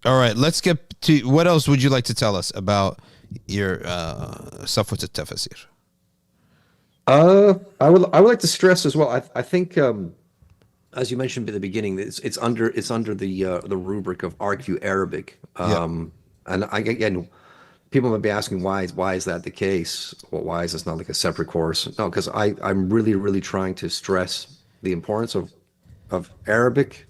All right, let's get to what else would you like to tell us about your Safwat al-Tafsir? I would like to stress as well. I think as you mentioned at the beginning, it's under the rubric of argue Arabic. Yep. And again, people might be asking why is that the case? Well, why is this not like a separate course? No, because I'm really trying to stress the importance of Arabic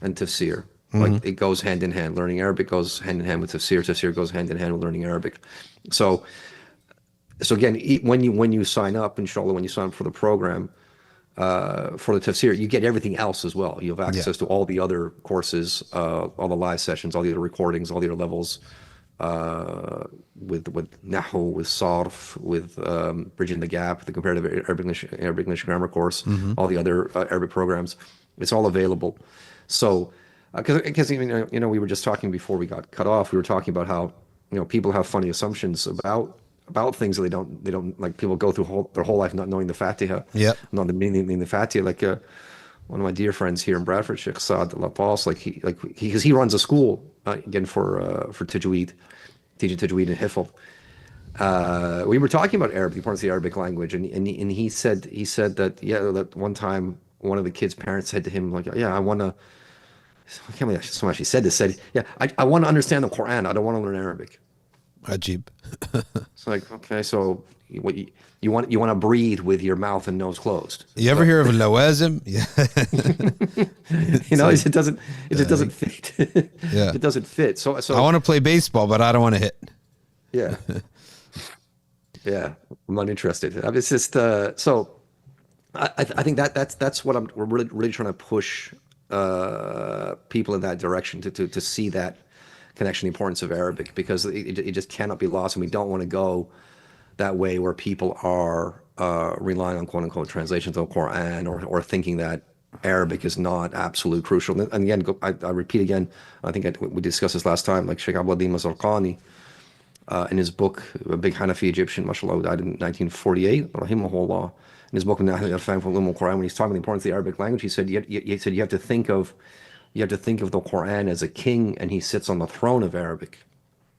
and tafsir. Like Hmm. it goes hand in hand. Learning Arabic goes hand in hand with tafsir. Tafsir goes hand in hand with learning Arabic. So so again, when you sign up, inshallah, when you sign up for the program, for the tafsir, you get everything else as well. You have Yeah. access to all the other courses, all the live sessions, all the other recordings, all the other levels, with Nahu, with Sarf, with Bridging the Gap, the comparative Arabic English grammar course, Hmm. all the other Arabic programs. It's all available. So, because we were just talking before we got cut off. We were talking about how people have funny assumptions about things that they don't like. People go through their whole life not knowing the Fatiha, Yep. not the meaning in the Fatiha. Like one of my dear friends here in Bradford, Sheikh Saad La Paz, because he runs a school again for Tajweed, teaching Tajweed and Hifl. We were talking about Arabic, the importance of the Arabic language, and he said that, yeah, that one time one of the kids' parents said to him, like, yeah, I want to. I can't believe someone actually said this. Said, yeah, I want to understand the Quran. I don't want to learn Arabic. Ajib. It's like, okay, so what you want to breathe with your mouth and nose closed. You ever But hear of lawazim? Yeah. It's like, it just doesn't fit. yeah. It doesn't fit. So I so want to play baseball, but I don't want to hit. yeah. Yeah, I'm not interested. It's just so I think that's what we're really trying to push people in that direction to see that connection, the importance of Arabic, because it just cannot be lost, and we don't want to go that way where people are relying on quote unquote translations of the Quran, or thinking that Arabic is not absolute crucial. And again, I repeat again, I think we discussed this last time, like Sheikh Abdul Mazarqani, in his book, a big Hanafi Egyptian, mashallah, who died in 1948, rahimahullah, in his book, Nahl al-Irfan from Quran, when he's talking about the importance of the Arabic language, he said, you have to think of the Quran as a king, and he sits on the throne of Arabic.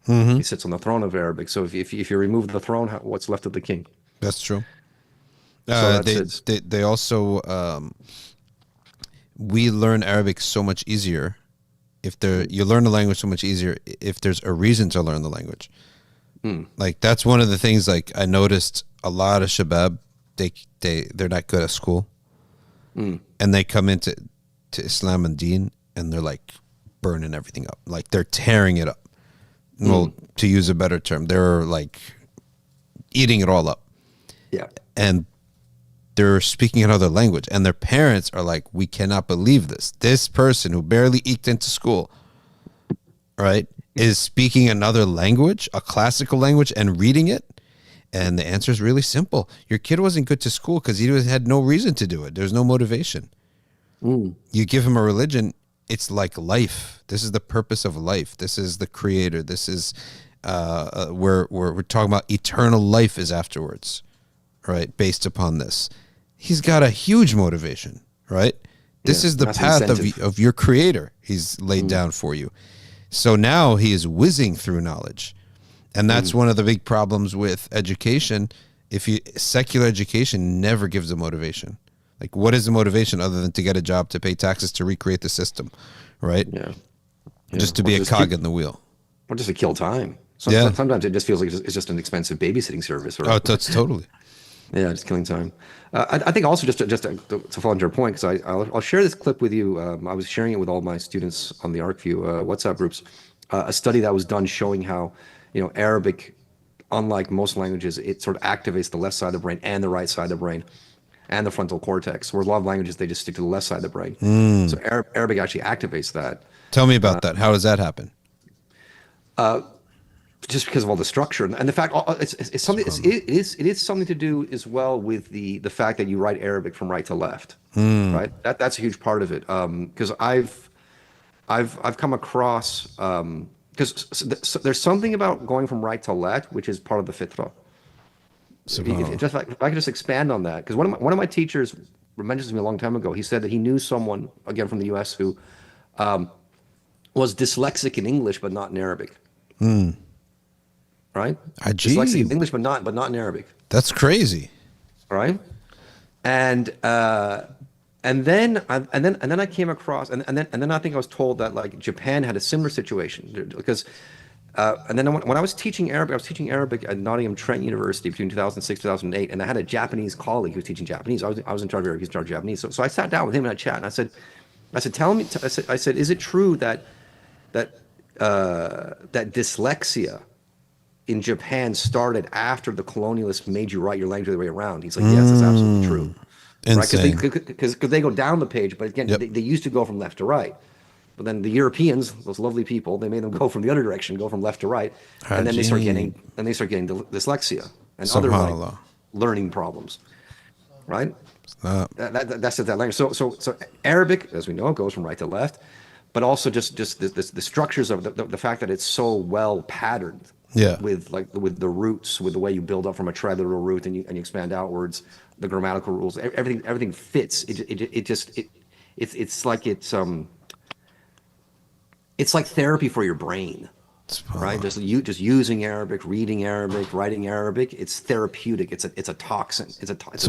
Hmm. He sits on the throne of Arabic. So if you remove the throne, what's left of the king? That's true. So that's They, it. they also we learn Arabic so much easier if there you learn the language so much easier if there's a reason to learn the language. Mm, Like that's one of the things. Like I noticed a lot of shabab, they're not good at school, mm, and they come into Islam and Deen, and they're like burning everything up. Like they're tearing it up. mm. Well, to use a better term, they're like eating it all up, Yeah. and they're speaking another language, and their parents are like, we cannot believe this person who barely eked into school, right, is speaking another language, a classical language, and reading it. And the answer is really simple. Your kid wasn't good to school because had no reason to do it. There's no motivation. Mm, You give him a religion, it's like life. This is the purpose of life. This is the creator. This is we're talking about eternal life is afterwards, right? Based upon this, he's got a huge motivation, right? This yeah. is the That's an path incentive. of your creator. He's laid Mm, down for you. So now he is whizzing through knowledge. And that's mm. one of the big problems with education. Secular education never gives a motivation. Like, what is the motivation other than to get a job, to pay taxes, to recreate the system, right? Yeah. Yeah. Just to be a cog in the wheel. Or just to kill time. Yeah. Sometimes it just feels like it's just an expensive babysitting service, Oh, or that's totally. yeah, just killing time. I think also just to follow on your point, because I'll share this clip with you. I was sharing it with all my students on the ArcView WhatsApp groups. A study that was done showing how, Arabic, unlike most languages, it sort of activates the left side of the brain and the right side of the brain and the frontal cortex. Whereas a lot of languages, they just stick to the left side of the brain. So Arabic actually activates that. Tell me about that. How does that happen? Just because of all the structure and the fact, it's something. It is something to do as well with the fact that you write Arabic from right to left, right? That's a huge part of it. Because I've come across, because there's something about going from right to left, which is part of the fitrah. Subhanallah. If I could just expand on that, because one of my teachers mentioned to me a long time ago. He said that he knew someone, again, from the U.S., who was dyslexic in English but not in Arabic. Right? Dyslexic in Ajib. English but not in Arabic. That's crazy. Right? And then I came across, and then I think I was told that like Japan had a similar situation because and then when I was teaching Arabic, I was teaching Arabic at Nottingham Trent University between 2006 2008, and I had a Japanese colleague who was teaching Japanese. I was in charge of Arabic, he was in charge of Japanese. So I sat down with him in a chat, and I said, tell me, I said, is it true that dyslexia in Japan started after the colonialists made you write your language the other way around? He's like, yes, that's absolutely true. Insane. Right? Because they go down the page, but again, Yep. they used to go from left to right. But then the Europeans, those lovely people, they made them go from the other direction, go from left to right, and then they start getting dyslexia and other like Subhanallah. learning problems, right? Uh, That's that language. So Arabic, as we know, goes from right to left, but also just the structures of the fact that it's so well patterned. Yeah. With the roots, with the way you build up from a triliteral root and you expand outwards, the grammatical rules, everything fits. It's like therapy for your brain, right? Just using Arabic, reading Arabic, writing Arabic. It's therapeutic. It's a toxin. It's a tonic. It's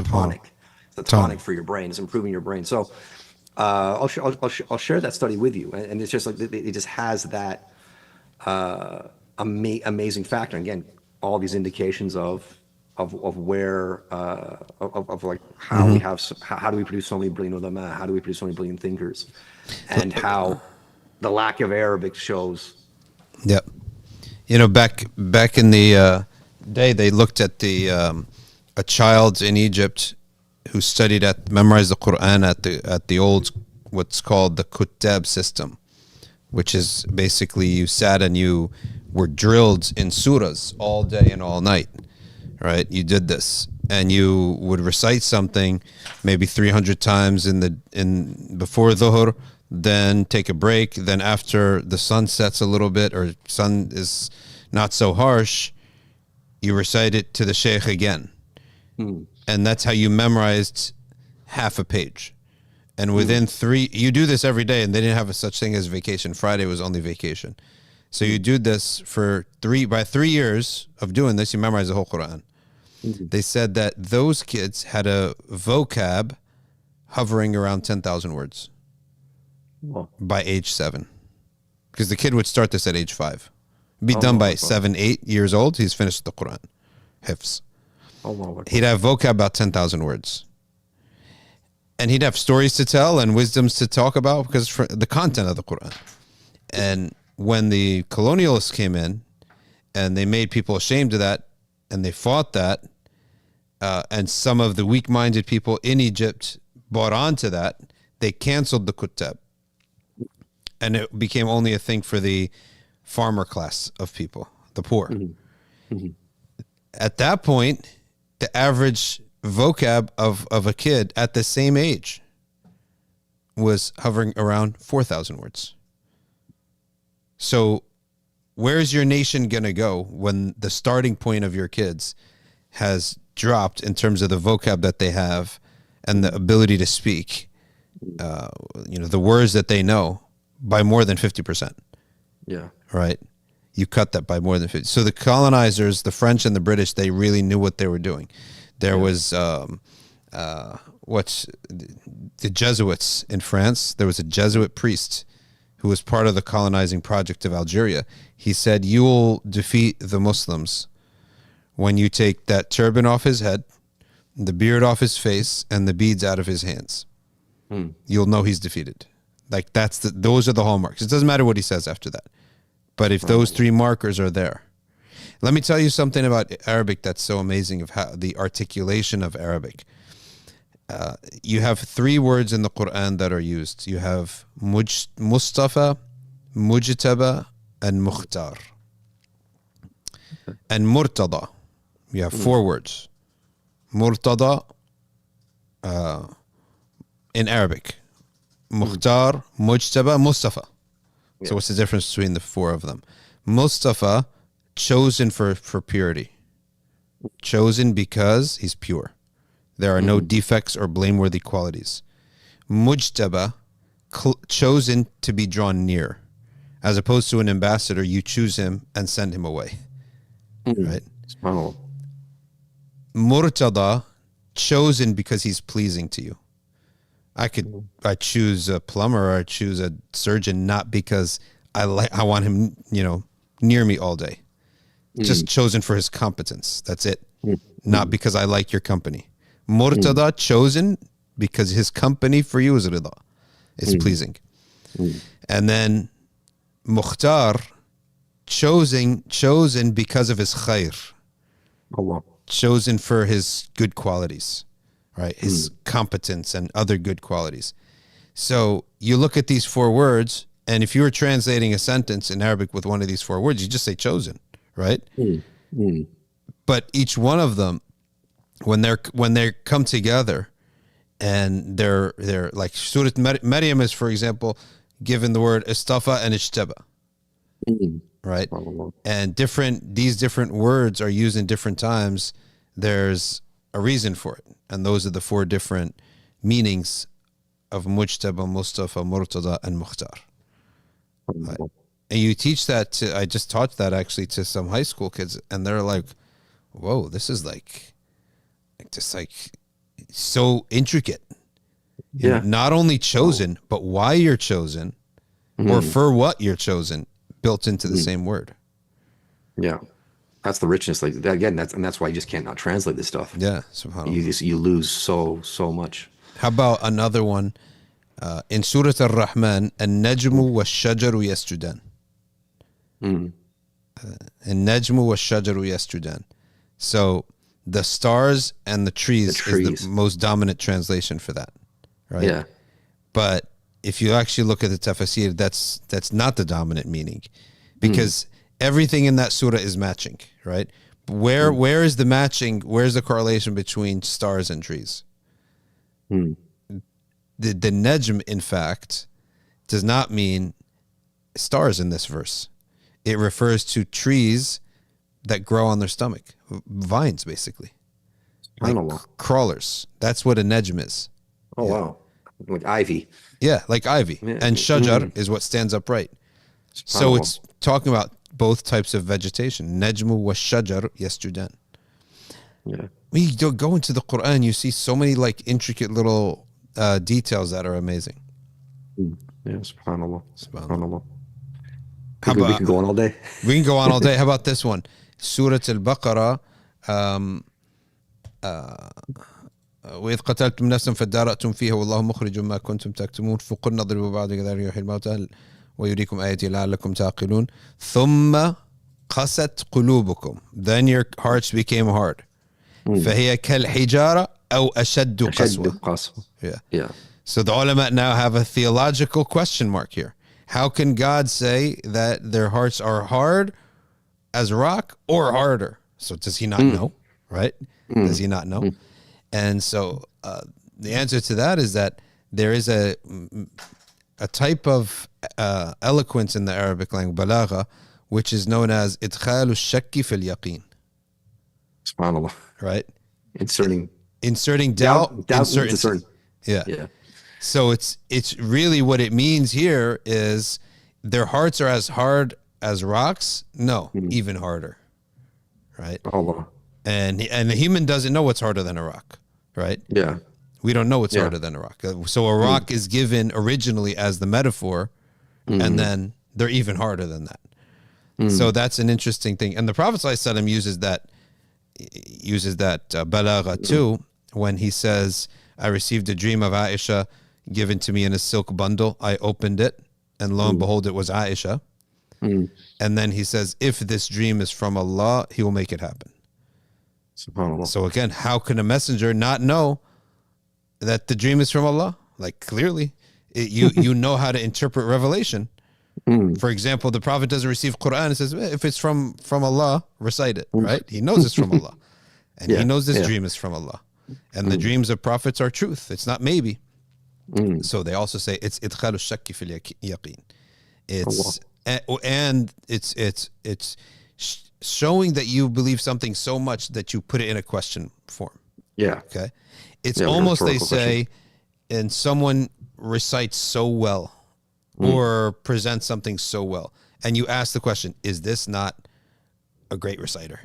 a tonic for your brain. It's improving your brain. So I'll share that study with you, and it's just like it just has that amazing factor. And again, all these indications of where of like how we have how do we produce so many brilliant ulama? How do we produce so many brilliant thinkers? And how the lack of Arabic shows. Yep. You know, back in the day, they looked at the a child in Egypt who memorized the Quran at the old what's called the Kutab system, which is basically you sat and you were drilled in surahs all day and all night, right? You did this, and you would recite something maybe 300 times before Dhuhr, then take a break, then after the sun sets a little bit or sun is not so harsh, you recite it to the Shaykh again. And that's how you memorized half a page. And within you do this every day, and they didn't have a such thing as vacation. Friday was only vacation. So you do this by 3 years of doing this, you memorize the whole Quran. They said that those kids had a vocab hovering around 10,000 words by age 7. Because the kid would start this at age 5. Be done by 7, 8 years old, he's finished the Quran. Hifz. He'd have vocab about 10,000 words. And he'd have stories to tell and wisdoms to talk about because for the content of the Quran. And when the colonialists came in and they made people ashamed of that and they fought that, and some of the weak-minded people in Egypt bought onto that, they canceled the kutab. And it became only a thing for the farmer class of people, the poor. At that point, the average vocab of a kid at the same age was hovering around 4,000 words. So where's your nation going to go when the starting point of your kids has dropped in terms of the vocab that they have and the ability to speak, the words that they know by more than 50%? Yeah. Right? You cut that by more than 50. So the colonizers, the French and the British, they really knew what they were doing. There was the Jesuits in France. There was a Jesuit priest who was part of the colonizing project of Algeria. He said, you will defeat the Muslims when you take that turban off his head, the beard off his face, and the beads out of his hands. You'll know he's defeated. Like those are the hallmarks. It doesn't matter what he says after that. But if those 3 markers are there, let me tell you something about Arabic that's so amazing of how the articulation of Arabic. You have 3 words in the Quran that are used. You have Mustafa, Mujtaba, and Mukhtar. And Murtada. You have 4 words. Murtada in Arabic. Mukhtar, Mujtaba, Mustafa. So what's the difference between the 4 of them? Mustafa, chosen for purity. Chosen because he's pure. There are no defects or blameworthy qualities. Mujtaba, chosen to be drawn near. as opposed to an ambassador, you choose him and send him away. Right? SubhanAllah. Murtada, chosen because he's pleasing to you. I choose a plumber or I choose a surgeon not because I want him, near me all day. Just chosen for his competence. That's it. Not because I like your company. Murtada, chosen because his company for you is rida, is pleasing. And then Mukhtar, chosen because of his khair. Allah. Chosen for his good qualities, right? His competence and other good qualities. So you look at these 4 words, and if you were translating a sentence in Arabic with one of these 4 words, you just say chosen, right? But each one of them, when they come together, and they're like Surah Maryam is, for example, given the word istafa and ijtaba, right? And these different words are used in different times. There's a reason for it, and those are the 4 different meanings of mujtaba, mustafa, murtada, and mukhtar. Right? And you teach that I just taught that actually to some high school kids, and they're like, whoa, this is like so intricate. Yeah. Not only chosen, but why you're chosen, or for what you're chosen, built into the same word. Yeah. That's the richness. Like again, that's why you just can't not translate this stuff. Yeah, subhanAllah. You lose so much. How about another one? In Surah Ar-Rahman, An-Najmu wa-shajaru yasjudan. An-Najmu wa-shajaru yasjudan. So the stars and the trees is the most dominant translation for that, right? Yeah. But if you actually look at the Tafsir, that's not the dominant meaning, because everything in that surah is matching, right? Where is the matching? Where's the correlation between stars and trees? The Najm, in fact, does not mean stars in this verse. It refers to trees that grow on their stomach, vines, basically, like crawlers. That's what a Najm is. Oh, wow. Like ivy. Yeah, like ivy. Yeah. And shajar is what stands upright. So it's talking about both types of vegetation. Najmu wa shajar yasjudan. Yeah. When you go into the Quran, you see so many like intricate little details that are amazing. Yeah, subhanAllah. SubhanAllah. We can go on all day. We can go on all day. How about this one? Surah Al-Baqarah. وإذ قتلتم نفسا فادارأتم فيها والله مخرج ما كنتم تكتمون فقلنا اضربوا بعض كذلك يحيي الموتى ويريكم آياته لعلكم تعقلون ثم قست قلوبكم, then your hearts became hard. فهي كالحجارة أو أشد قسوة. Yeah. So the ulama now have a theological question mark here. How can God say that their hearts are hard as rock or harder? So does he not know, right? Does he not know? And so the answer to that is that there is a type of eloquence in the Arabic language, balagha, which is known as idkhalu shakki fil yaqeen. SubhanAllah. Right? Inserting doubt uncertainty. Yeah. So it's really what it means here is their hearts are as hard as rocks? No, even harder. Right? Allah. And the human doesn't know what's harder than a rock, right? Yeah. We don't know what's harder than a rock. So a rock is given originally as the metaphor, and then they're even harder than that. So that's an interesting thing. And the Prophet ﷺ uses that balagha too, when he says, I received a dream of Aisha given to me in a silk bundle. I opened it, and lo and behold, it was Aisha. And then he says, if this dream is from Allah, he will make it happen. SubhanAllah. So again, how can a messenger not know that the dream is from Allah? Like clearly, you know how to interpret revelation. For example, the Prophet doesn't receive Quran and says, if it's from Allah, recite it, right? He knows it's from Allah. And he knows this dream is from Allah. And the dreams of prophets are truth. It's not maybe. So they also say it's idkhalu shakki fil yaqeen. It's showing that you believe something so much that you put it in a question form. Yeah. Okay. It's almost, they say, and someone recites so well or present something so well. And you ask the question, is this not a great reciter?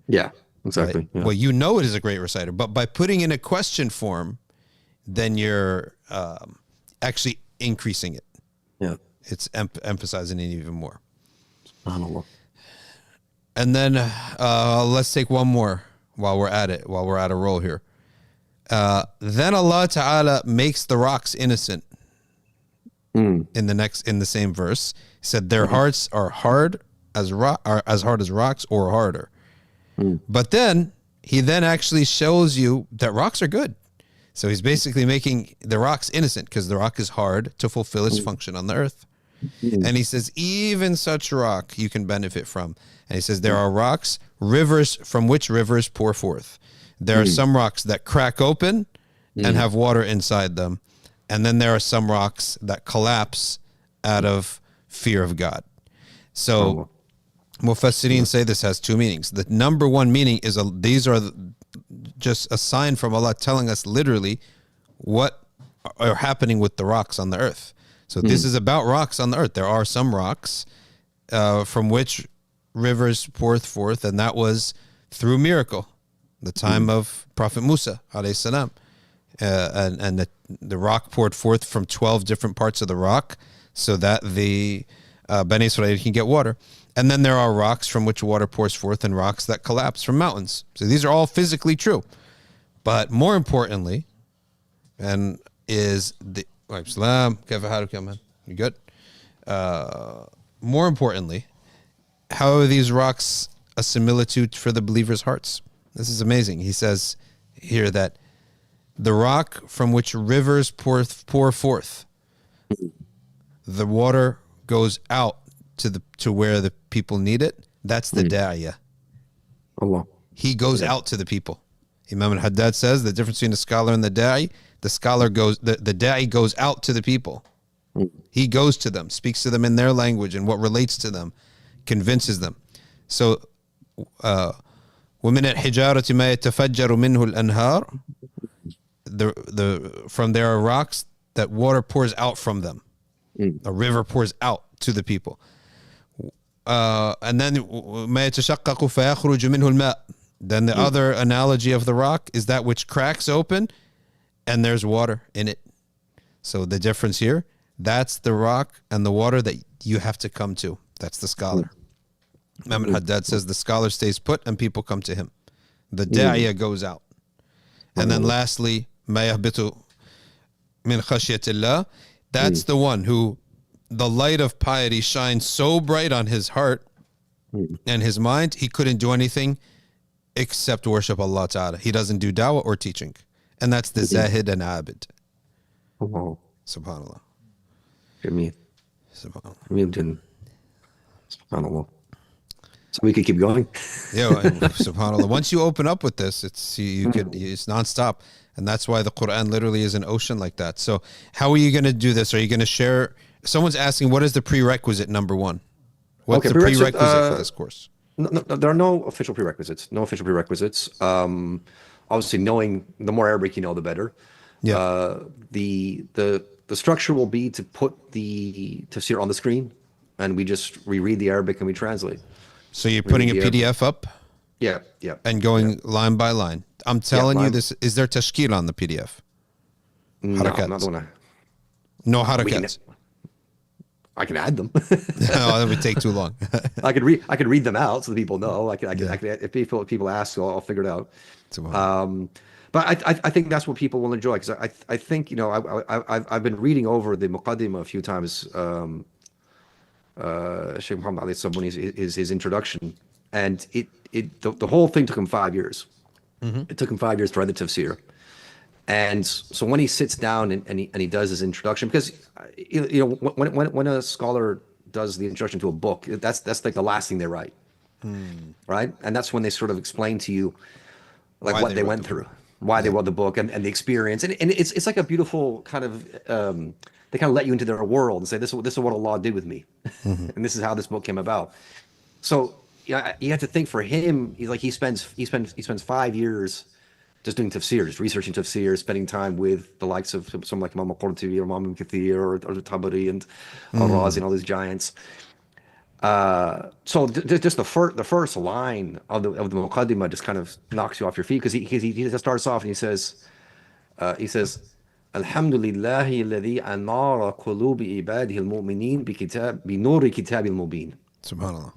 Yeah, Right? exactly. Yeah. Well, you know it is a great reciter, but by putting in a question form, then you're actually increasing it. Yeah. It's emphasizing it even more. SubhanAllah. And then let's take one more while we're at it, while we're at a roll here. Then Allah Ta'ala makes the rocks innocent. In the same verse, he said their hearts are hard as hard as rocks or harder. But then he then actually shows you that rocks are good. So he's basically making the rocks innocent because the rock is hard to fulfill its function on the earth. And he says even such rock you can benefit from. And he says there are rocks, rivers from which rivers pour forth. There are some rocks that crack open and have water inside them. And then there are some rocks that collapse out of fear of God. So Mufassirin say this has two meanings. The number one meaning is these are just a sign from Allah telling us literally what are happening with the rocks on the earth. So this is about rocks on the earth. There are some rocks from which rivers pour forth, and that was through miracle, the time of Prophet Musa alayhi salam. And the rock poured forth from 12 different parts of the rock so that the Bani Israel can get water. And then there are rocks from which water pours forth and rocks that collapse from mountains. So these are all physically true. But more importantly, and is the... You good? More importantly, how are these rocks a similitude for the believer's hearts? This is amazing. He says here that the rock from which rivers pour forth, the water goes out to where the people need it. That's the da'iyah. Allah. He goes out to the people. Imam al-Haddad says the difference between the scholar and the da'i, the da'i goes out to the people. He goes to them, speaks to them in their language and what relates to them, convinces them. So, وَمِنَ الْحِجَارَةِ مَا يَتَفَجَّرُ مِنْهُ الْأَنْهَارُ, from there are rocks that water pours out from them. A river pours out to the people. And then مَا يَتَشَقَّقُ فَيَخْرُجُ مِنْهُ الْمَاءُ. Then the other analogy of the rock is that which cracks open and there's water in it. So the difference here, that's the rock and the water that you have to come to. That's the scholar. Imam al-Haddad says the scholar stays put and people come to him. The da'iyah goes out. And then lastly, مَا يَهْبِطُ مِنْ خَشْيَةِ اللَّهِ. That's the one who the light of piety shines so bright on his heart and his mind, he couldn't do anything except worship Allah Ta'ala. He doesn't do dawah or teaching. And that's the zahid and abid. Subhanallah. Jameel. Subhanallah. Jameel. SubhanAllah. So we could keep going. Yeah, subhanallah. Once you open up with this, it's nonstop, and that's why the Quran literally is an ocean like that. So, how are you going to do this? Are you going to share? Someone's asking, what is the prerequisite number one? What's the prerequisite for this course? No, there are no official prerequisites. No official prerequisites. Obviously, knowing the more Arabic you know, the better. Yeah. The structure will be to put the tafsir on the screen, and we just reread the Arabic and we translate. So you're putting a PDF up? Yeah. And going line by line. I'm telling you this. Is there tashkil on the PDF? No, I'm not gonna. No harakats. I can add them. No, that would take too long. I could read them out so the people know. I can if people ask, I'll figure it out. But I think that's what people will enjoy, because I think, you know, I've been reading over the Muqaddimah a few times. Shaykh Mahdis his introduction, and the whole thing took him 5 years. It took him 5 years to write the tafsir, and so when he sits down and he does his introduction, because you know when a scholar does the introduction to a book, that's like the last thing they write, right? And that's when they sort of explain to you like what they went through, why they wrote the book, and the experience, and it's like a beautiful kind of. They kind of let you into their world and say, this is what Allah did with me. And this is how this book came about. So you have to think, for him, he spends 5 years just doing tafsir, just researching tafsir, spending time with the likes of someone like Imam al-Qurtubi or Imam Kathir or the Tabari and al-Razi and all these giants. So just the first line of the Muqaddimah just kind of knocks you off your feet because he just starts off and he says Alhamdulillahi alladhi anara qulubi ibadihi al-mu'minin bi nuri kitabil mubin. Subhanallah.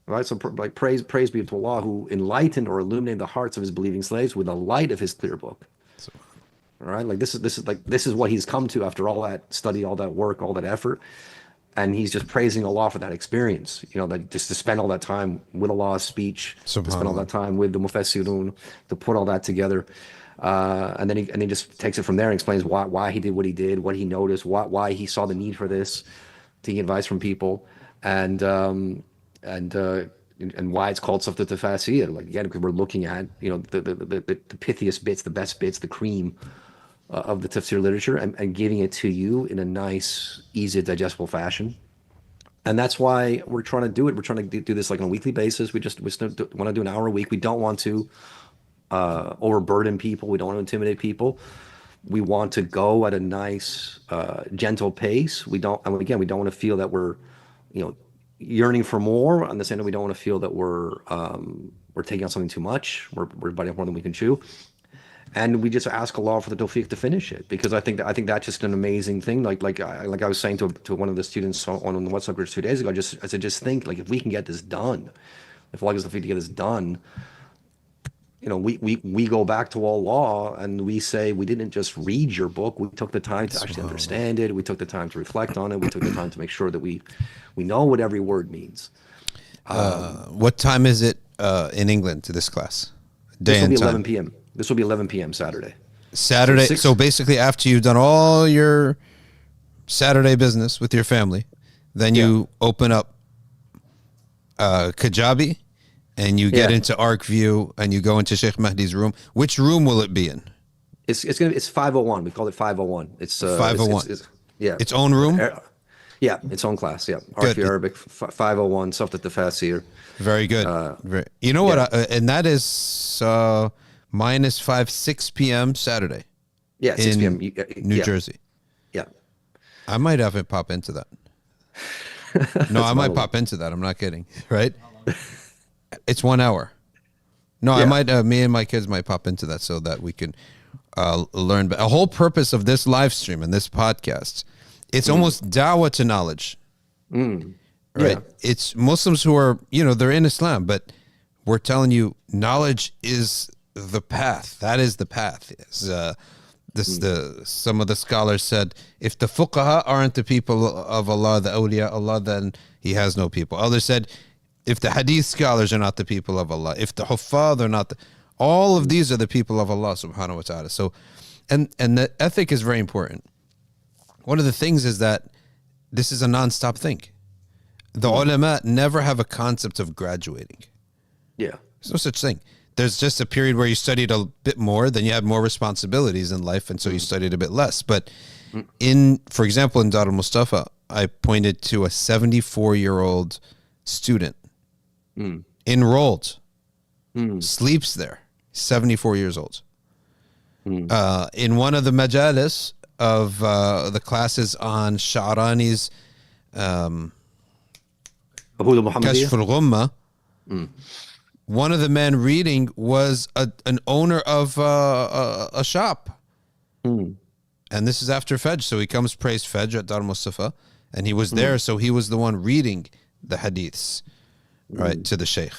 Right, so like praise be to Allah who enlightened or illuminated the hearts of His believing slaves with the light of His clear book. All right, like this is what he's come to after all that study, all that work, all that effort, and he's just praising Allah for that experience. That just to spend all that time with Allah's speech, to spend all that time with the mufassirun, to put all that together, and then he just takes it from there and explains why he did what he did, what he noticed, why he saw the need for this, taking advice from people, and why it's called Safta Tafasir. Like again, because we're looking at the pithiest bits, the best bits, the cream of the tafsir literature, and giving it to you in a nice, easy, digestible fashion. And that's why we're trying to do it. We're trying to do this like on a weekly basis. We want to do an hour a week. We don't want to overburden people. We don't want to intimidate people. We want to go at a nice, gentle pace. We don't want to feel that we're, yearning for more. On the same time, we don't want to feel that we're taking on something too much. We're biting off more than we can chew. And we just ask Allah for the tawfiq to finish it, because I think that's just an amazing thing. Like I was saying to one of the students on the WhatsApp group 2 days ago, I said, just think, like, if we can get this done, if Allah gives the tawfiq to get this done, we go back to Allah and we say, we didn't just read your book, we took the time to actually understand it, we took the time to reflect on it, we took the time to make sure that we know what every word means. What time is it in England to this class? This will be 11 p.m. This will be 11 p.m. Saturday. So basically, after you've done all your Saturday business with your family, then you open up Kajabi, and you get into ArcView, and you go into Shaykh Mahdis' room. Which room will it be in? It's 501. We call it 501. It's 501. Its own room. Its own class. Yeah, ArcView Arabic 501. Safta Tafasir. Very good. You know what? And that is minus 6 p.m. Saturday. Yeah, 6 p.m. New Jersey. Yeah. I might have it pop into that. No, I might pop into that. I'm not kidding. Right? It's 1 hour. No, I might. Me and my kids might pop into that so that we can learn. But a whole purpose of this live stream and this podcast, it's almost dawah to knowledge. Right? Yeah. It's Muslims who are, they're in Islam, but we're telling you, knowledge is the path. That is the path. Some of the scholars said, if the fuqaha aren't the people of Allah, the awliya Allah, then He has no people. Others said, if the hadith scholars are not the people of Allah, if the huffaz are not, all of these are the people of Allah subhanahu wa ta'ala. So, and the ethic is very important. One of the things is that this is a non-stop thing. The ulama never have a concept of graduating. Yeah. There's no such thing. There's just a period where you studied a bit more, then you had more responsibilities in life, and so you studied a bit less. But for example, in Dar al-Mustafa, I pointed to a 74-year-old student enrolled, sleeps there, 74 years old. In one of the majalis of the classes on Sha'rani's Kashf al-Ghumma, one of the men reading was an owner of a shop. And this is after Fajr, so he comes praise Fajr at Dar Mustafa, and he was there, so he was the one reading the hadiths, right, to the Shaykh.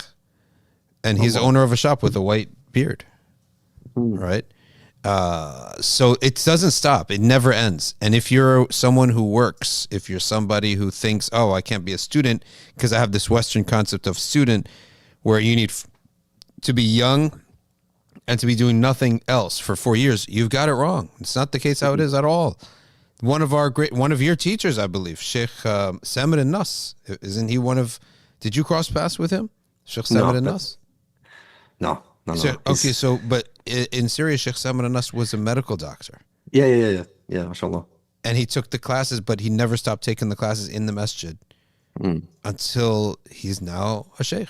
And he's the owner of a shop with a white beard, right? So it doesn't stop. It never ends. And if you're someone who works, if you're somebody who thinks, oh, I can't be a student because I have this Western concept of student where you need to be young and to be doing nothing else for 4 years, you've got it wrong. It's not the case how it is at all. One of your teachers, I believe, Shaykh Samir al-Nas, isn't he one of, did you cross paths with him? Shaykh Samir al-Nas? No. Okay, so, but in Syria, Shaykh Samir al-Nas was a medical doctor. Yeah, mashallah. And he took the classes, but he never stopped taking the classes in the masjid until he's now a sheikh.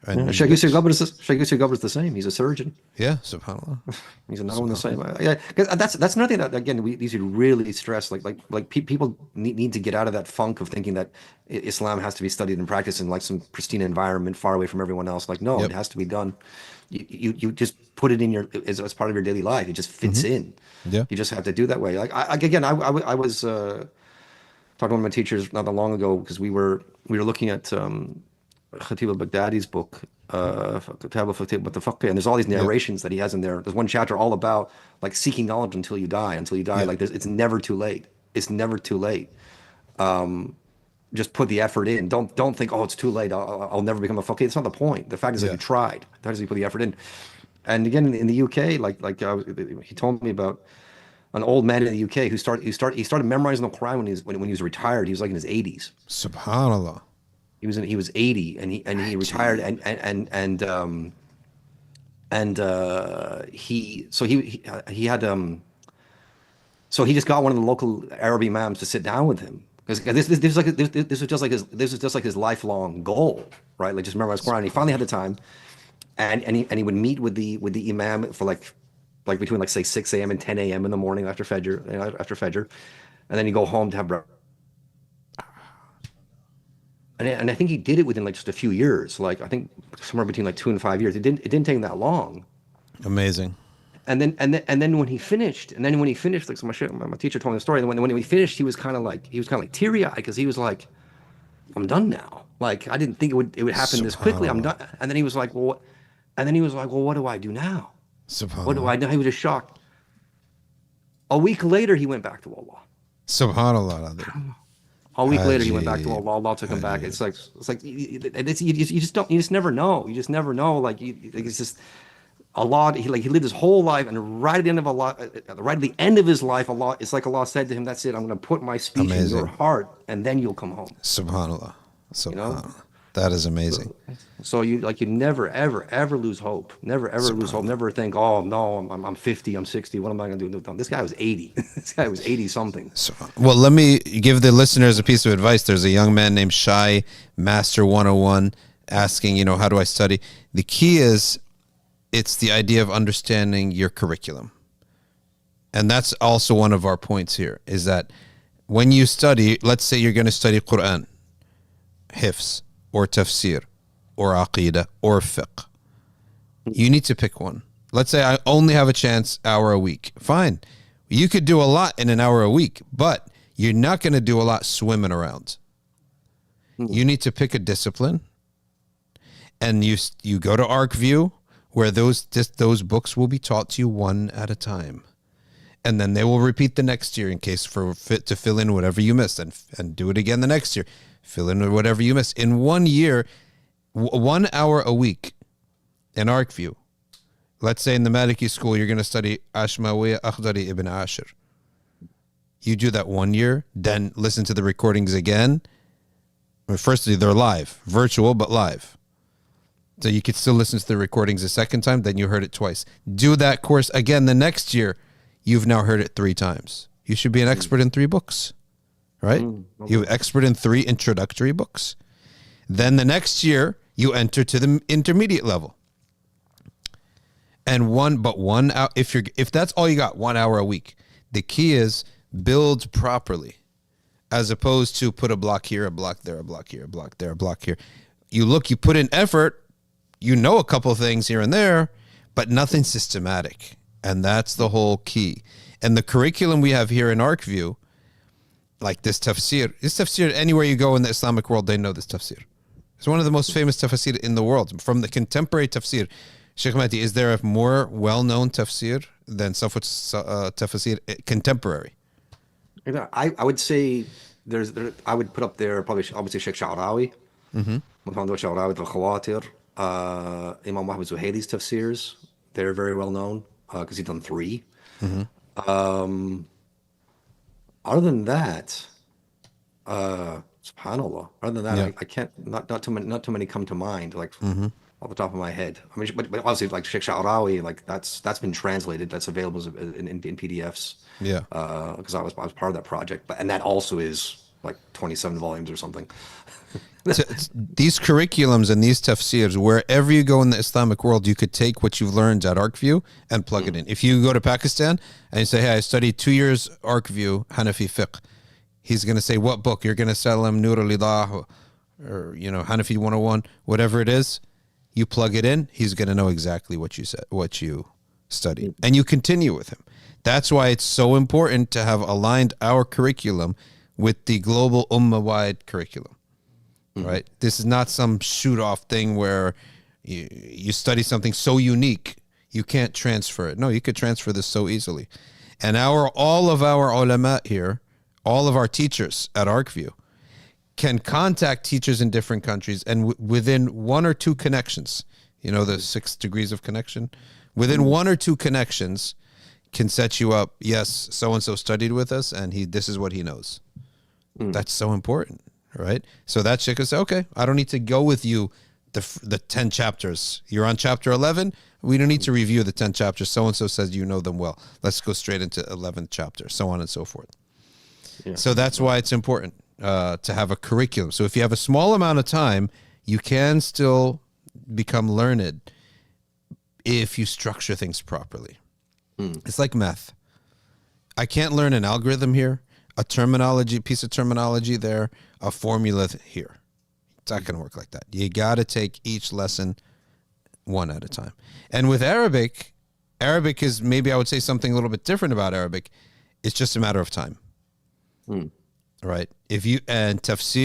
Yeah, And Shaykh Yusuf Gabr is Shaykh Yusuf Gabr is the same. He's a surgeon. yeah, subhanallah. He's another one the same. Subhanallah. Yeah, 'cause that's another thing that again we these should really stress. People need to get out of that funk of thinking that Islam has to be studied and practiced in like some pristine environment, far away from everyone else. Like, no, it Yep. has to be done. You just put it in your as part of your daily life. It just fits in. Yeah. You just have to do that way. Like I was talking to one of my teachers not that long ago because we were looking at Khatib al-Baghdadi's book, Kitab al-Mutafaqqih, and there's all these Yep. narrations that he has in there. There's one chapter all about like seeking knowledge until you die. Until you die, Yeah. like it's never too late. It's never too late. Just put the effort in. Don't think, oh, it's too late. I'll never become a faqih. It's not the point. The fact is that Yeah. you tried. The fact is you put the effort in. And again, in the UK, he told me about an old man in the UK he started memorizing the Quran when he was retired. He was like in his 80s. Subhanallah. He was 80 and he retired he had so he just got one of the local Arab imams to sit down with him because this was just like his lifelong goal, right? Like just memorize Quran. And he finally had the time, and he would meet with the imam for like between like say 6 a.m. and 10 a.m. in the morning after Fajr, and then you go home to have breakfast. And I think he did it within like just a few years, like I think somewhere between like 2 and 5 years. It didn't take him that long. Amazing. And then when he finished, like so my teacher told me the story. And when he finished, he was kind of like teary eyed because he was like, I'm done now. Like I didn't think it would happen this quickly. I'm Subhanallah. done. And then he was like, well, what? And then he was like, well, what do I do now? What do Subhanallah. I do? He was just shocked. A week later, he went back to Allah. Subhanallah. Ladhi. A week later, he went back to Ajib. Allah. Allah took him back. Ajib. You just don't. You just never know. You just never know. It's just Allah. He lived his whole life, and right at the end of Allah, right at the end of his life, Allah. It's like Allah said to him, "That's it. I'm going to put my speech in your Amazing. heart, and then you'll come home." Subhanallah. You know. Subhanallah. That is amazing. So you never ever lose hope. Never ever lose hope. Never think, oh no, I'm 50, I'm 60. What am I going to do? No, this guy was 80. This guy was 80 something. Well, let me give the listeners a piece of advice. There's a young man named Shy Master 101 asking, how do I study? The key is it's the idea of understanding your curriculum. And that's also one of our points here is that when you study, let's say you're going to study Quran, Hifz, or Tafsir, or Aqidah, or Fiqh. You need to pick one. Let's say I only have a chance hour a week. Fine. You could do a lot in an hour a week, but you're not going to do a lot swimming around. You need to pick a discipline, and you go to ArcView, where those books will be taught to you one at a time. And then they will repeat the next year in case to fill in whatever you missed, and do it again the next year. Fill in whatever you missed. In 1 year, 1 hour a week in ArcView. Let's say in the Maliki school, you're going to study Ashmawiya Akhdari ibn Ashir. You do that 1 year, then listen to the recordings again. Firstly, they're live, virtual, but live. So you could still listen to the recordings a second time, then you heard it twice. Do that course again the next year. You've now heard it 3 times. You should be an expert in 3 books, right? Okay. You're expert in 3 introductory books. Then the next year, you enter to the intermediate level. And 1 hour, if that's all you got, 1 hour a week. The key is build properly, as opposed to put a block here, a block there, a block here, a block there, a block here. You put in effort, a couple of things here and there, but nothing systematic. And that's the whole key. And the curriculum we have here in ArcView, like this tafsir, anywhere you go in the Islamic world, they know this tafsir. It's one of the most famous tafsir in the world. From the contemporary tafsir, Shaykh Mahdis, is there a more well-known tafsir than tafsir contemporary? I would say I would put up there probably obviously Sheikh Sha'rawi, Muhammad Sha'rawi al-Khawatir, Imam Muhammad Zuhaili's tafsirs. They're very well known because he's done 3. Other than that, subhanallah. Other than that, Yeah. I can't. Not too many come to mind. Like off the top of my head. I mean, but obviously, like Sheikh Sha'rawi, like that's been translated. That's available in PDFs. Yeah. Because I was part of that project. And that also is like 27 volumes or something. These curriculums and these tafsirs, wherever you go in the Islamic world, you could take what you've learned at ArcView and plug it in. If you go to Pakistan and you say, hey, I studied 2 years ArcView Hanafi fiqh, he's going to say, what book? You're going to sell him Nur al-Idah or Hanafi 101, whatever it is. You plug it in, he's going to know exactly what you said, what you studied, and you continue with him. That's why it's so important to have aligned our curriculum with the global ummah-wide curriculum. Right? This is not some shoot-off thing where you study something so unique you can't transfer it. No, you could transfer this so easily. And all of our ulama here, all of our teachers at ArcView can contact teachers in different countries, and within 1 or 2 connections, the 6 degrees of connection, within 1 or 2 connections can set you up. Yes, so-and-so studied with us, and this is what he knows. That's so important. Right, so that chick will say, okay, I don't need to go with you the 10 chapters. You're on chapter 11. We don't need to review the 10 chapters. So-and-so says you know them well. Let's go straight into 11th chapter, so on and so forth. Yeah. So that's why it's important to have a curriculum. So if you have a small amount of time, you can still become learned if you structure things properly. It's like math. I can't learn an algorithm here, a piece of terminology there, a formula here. It's not going to work like that. You got to take each lesson one at a time. And with Arabic is, maybe I would say something a little bit different about Arabic. It's just a matter of time. Right? And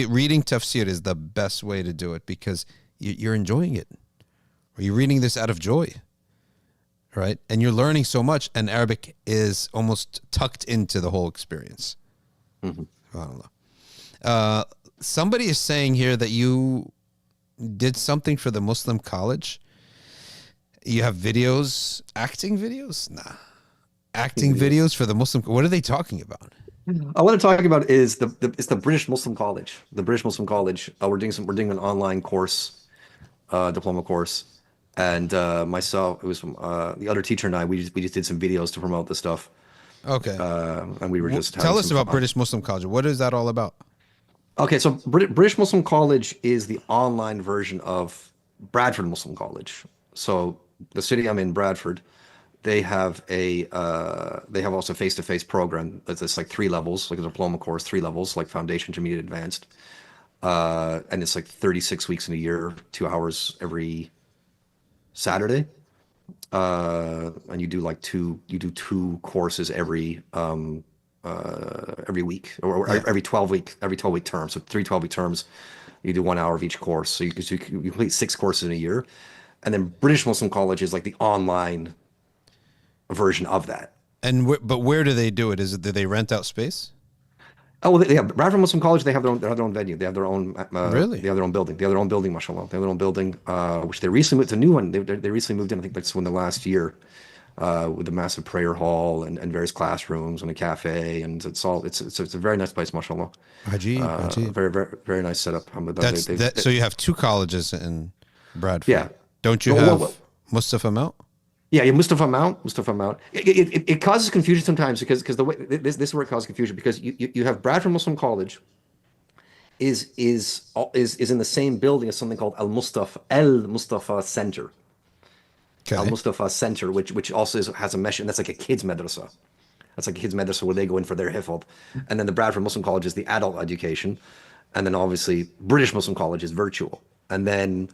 reading tafsir is the best way to do it, because you're enjoying it. Or you're reading this out of joy. Right? And you're learning so much, and Arabic is almost tucked into the whole experience. Somebody is saying here that you did something for the Muslim college. You have videos, acting videos? Nah. Acting videos for the Muslim. What are they talking about? What I'm talking about is it's the British Muslim College. The British Muslim College. We're doing an online course, diploma course, and myself, it was the other teacher and I. We just did some videos to promote the stuff. Okay. And we were just tell us about British Muslim College. What is that all about? Okay, so British Muslim College is the online version of Bradford Muslim College. So the city I'm in, Bradford, they have also face-to-face program. It's like 3 levels, like a diploma course, 3 levels, like foundation, intermediate, advanced. And it's like 36 weeks in a year, 2 hours every Saturday. And you do 2 courses every week, or every 12-week term. So 3 12-week terms, you do 1 hour of each course. So you complete 6 courses in a year. And then British Muslim College is like the online version of that. But where do they do it? Do they rent out space? Oh, well, they have Bradford Muslim College. They have their own venue. They have their own really. They have their own building. They have their own building, mashallah. They have their own building, which they recently moved. It's a new one. They recently moved in. I think that's in the last year, with a massive prayer hall and various classrooms and a cafe, and it's a very nice place, mashallah. Ajib. Very, very, very nice setup. So you have 2 colleges in Bradford. Yeah. Don't you have Mustafa Mount? Yeah, Mustafa Mount. It causes confusion sometimes because the way this is where it causes confusion, because you have Bradford Muslim College is in the same building as something called Al Mustafa Center. Okay. Al Mustafa Center, which also has a mesh, and that's like a kids madrasa. That's like a kids madrasa where they go in for their hifd. And then the Bradford Muslim College is the adult education, and then obviously British Muslim College is virtual. And then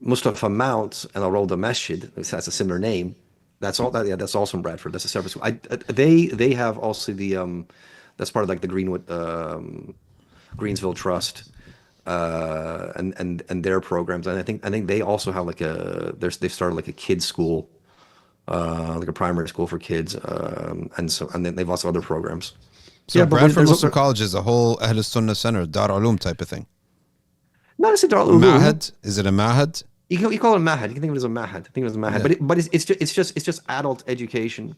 Mustafa Mount and Al Roda Masjid, which has a similar name. That's also in Bradford. That's a separate school. They have also the that's part of like the Greensville Trust, and their programs. And I think they also have like they've started like a kids school, like a primary school for kids, and then they've also other programs. So Bradford Muslim College is a whole Ahl Sunnah center, Dar Ulum type of thing. Not necessarily Dar Ulum. Mahad? Is it a Mahad? You call it Mahad. You can think of it as a Mahad. Yeah. But it's just adult education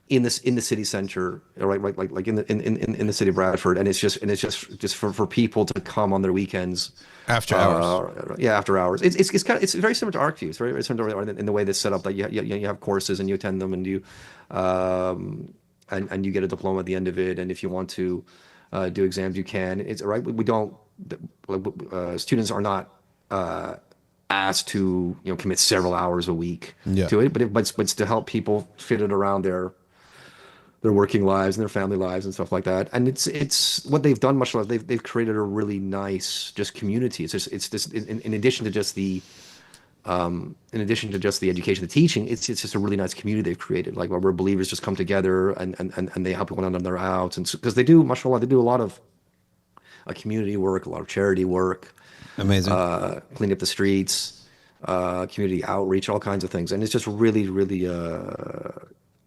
in the city center, right? Like in the city of Bradford, and it's just for people to come on their weekends after hours. Yeah, after hours. It's very similar to ArcView. It's very similar in the way it's set up. Like you have courses and you attend them, and you get a diploma at the end of it. And if you want to do exams, you can. It's right. We don't. Students are not asked to commit several hours a week Yeah. to it, but it's to help people fit it around their working lives and their family lives and stuff like that. And it's what they've done. Much less they've created a really nice just community. It's just in addition to just the education, the teaching, it's just a really nice community they've created. Like where believers just come together and they help one another out, and because they do, mashallah, they do a lot of community work, a lot of charity work, Amazing. clean up the streets, community outreach, all kinds of things, and it's just really, really.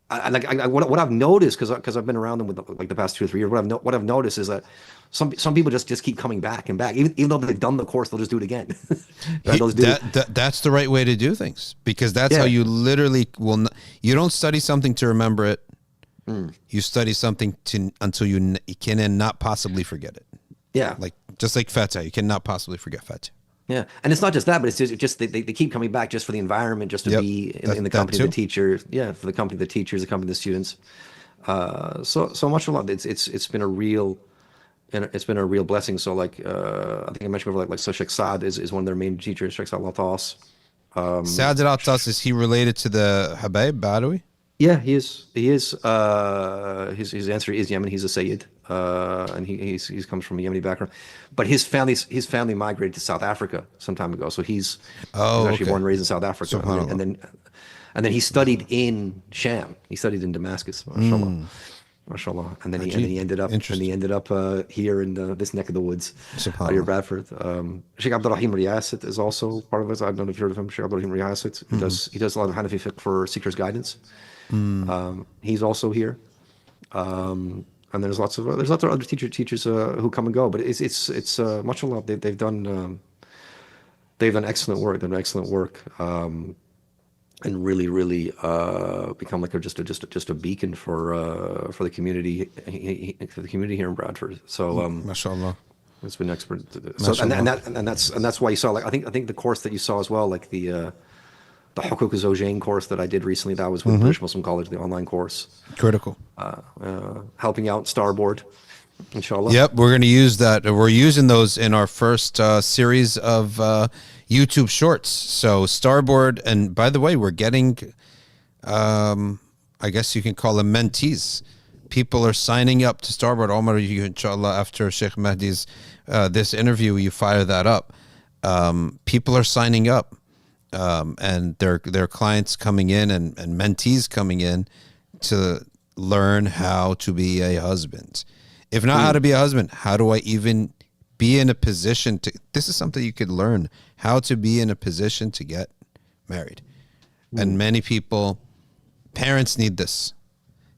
What I've noticed, because I've been around them with like the past 2 or 3 years, what I've noticed is that some people just keep coming back and back, even though they've done the course, they'll just do it again. Right? That's the right way to do things, because that's how you literally will. You don't study something to remember it. You study something until you can not possibly forget it. Yeah, Like just like Fatiha, you cannot possibly forget Fatiha. yeah, and it's not just that, but it's just they keep coming back just for the environment, just to be in the company of the teacher. Yeah, for the company of the teachers, the company of the students. So much a lot. It's been a real. And it's been a real blessing. So I think I mentioned before, so Sheikh Saad is one of their main teachers, Sheikh Saad Latas. Saad al-Attas, is he related to the Habaib Badawi? Yeah, he is. He is. His answer is Yemen. He's a Sayyid, and he comes from a Yemeni background. But his family migrated to South Africa some time ago. So he's actually born and raised in South Africa, and then he studied in Sham. He studied in Damascus. MashaAllah. MashaAllah. And then he ended up here in this neck of the woods, near Bradford. Sheikh Abdurrahim Riyasit is also part of it. I don't know if you've heard of him. Sheikh Abdurrahim Riyasit. He does a lot of Hanafi fiqh for Seekers Guidance. He's also here. And there's lots of other teachers who come and go. But it's mashallah, they've done excellent work. They've done excellent work. And really, really become like just a beacon for the community here in Bradford. So mashallah, it's been expert. So and that's why you saw, like, I think the course that you saw as well, like the Hukuk Zawjain course that I did recently, that was with British Muslim College, the online course. Critical. Helping out Starboard, inshallah. Yep, we're going to use that. We're using those in our first series of YouTube shorts. So Starboard, and by the way, we're getting, I guess you can call them mentees. People are signing up to Starboard. Omar, you, inshallah, after Shaykh Mahdis, this interview, you fire that up. People are signing up, and their clients coming in and mentees coming in to learn how to be a husband. If not how to be a husband, how do I even be in a position to, this is something you could learn, how to be in a position to get married. And many people, parents need this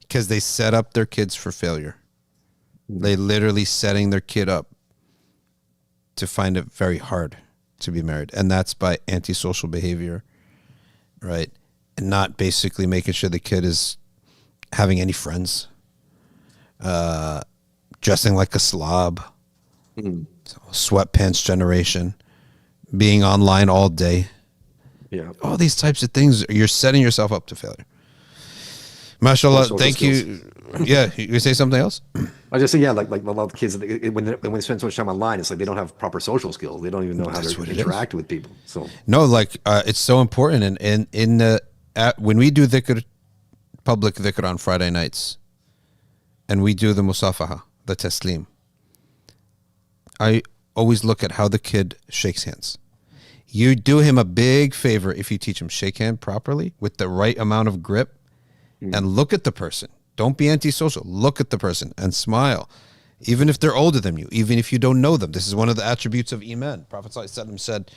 because they set up their kids for failure. They literally setting their kid up to find it very hard to be married. And that's by antisocial behavior, right? And not basically making sure the kid is having any friends, dressing like a slob, so sweatpants generation, being online all day. Yeah. All these types of things, you're setting yourself up to failure. MashaAllah, thank you. Yeah, you say something else? I just say, yeah, like a lot of kids, when they spend so much time online, it's like they don't have proper social skills. They don't even know how to interact with people. So no, like it's so important. And when we do dhikr, public dhikr on Friday nights, and we do the musafaha, the taslim, I always look at how the kid shakes hands. You do him a big favor if you teach him shake hand properly with the right amount of grip, and look at the person. Don't be antisocial. Look at the person and smile, even if they're older than you, even if you don't know them. This is one of the attributes of Iman. Prophet ﷺ said,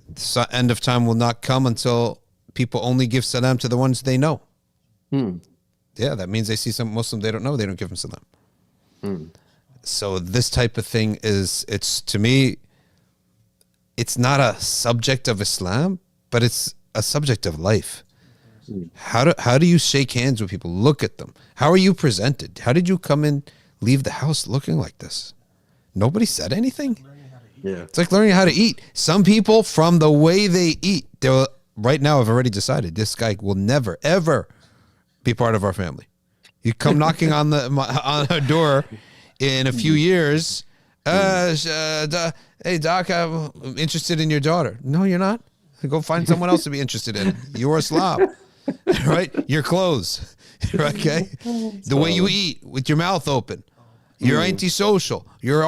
the end of time will not come until people only give salam to the ones they know. Yeah, that means they see some Muslim they don't know, they don't give them salam. So this type of thing it's to me, it's not a subject of Islam, but it's a subject of life. How do you shake hands with people? Look at them. How are you presented? How did you come in, leave the house looking like this? Nobody said anything. yeah, It's like learning how to eat. Some people, from the way they eat, they'll right now have already decided this guy will never ever be part of our family. You come knocking on our door, in a few years, hey doc, I'm interested in your daughter. No, you're not. Go find someone else to be interested in. You're a slob, right? Your clothes, okay? The way you eat with your mouth open. You're antisocial. Your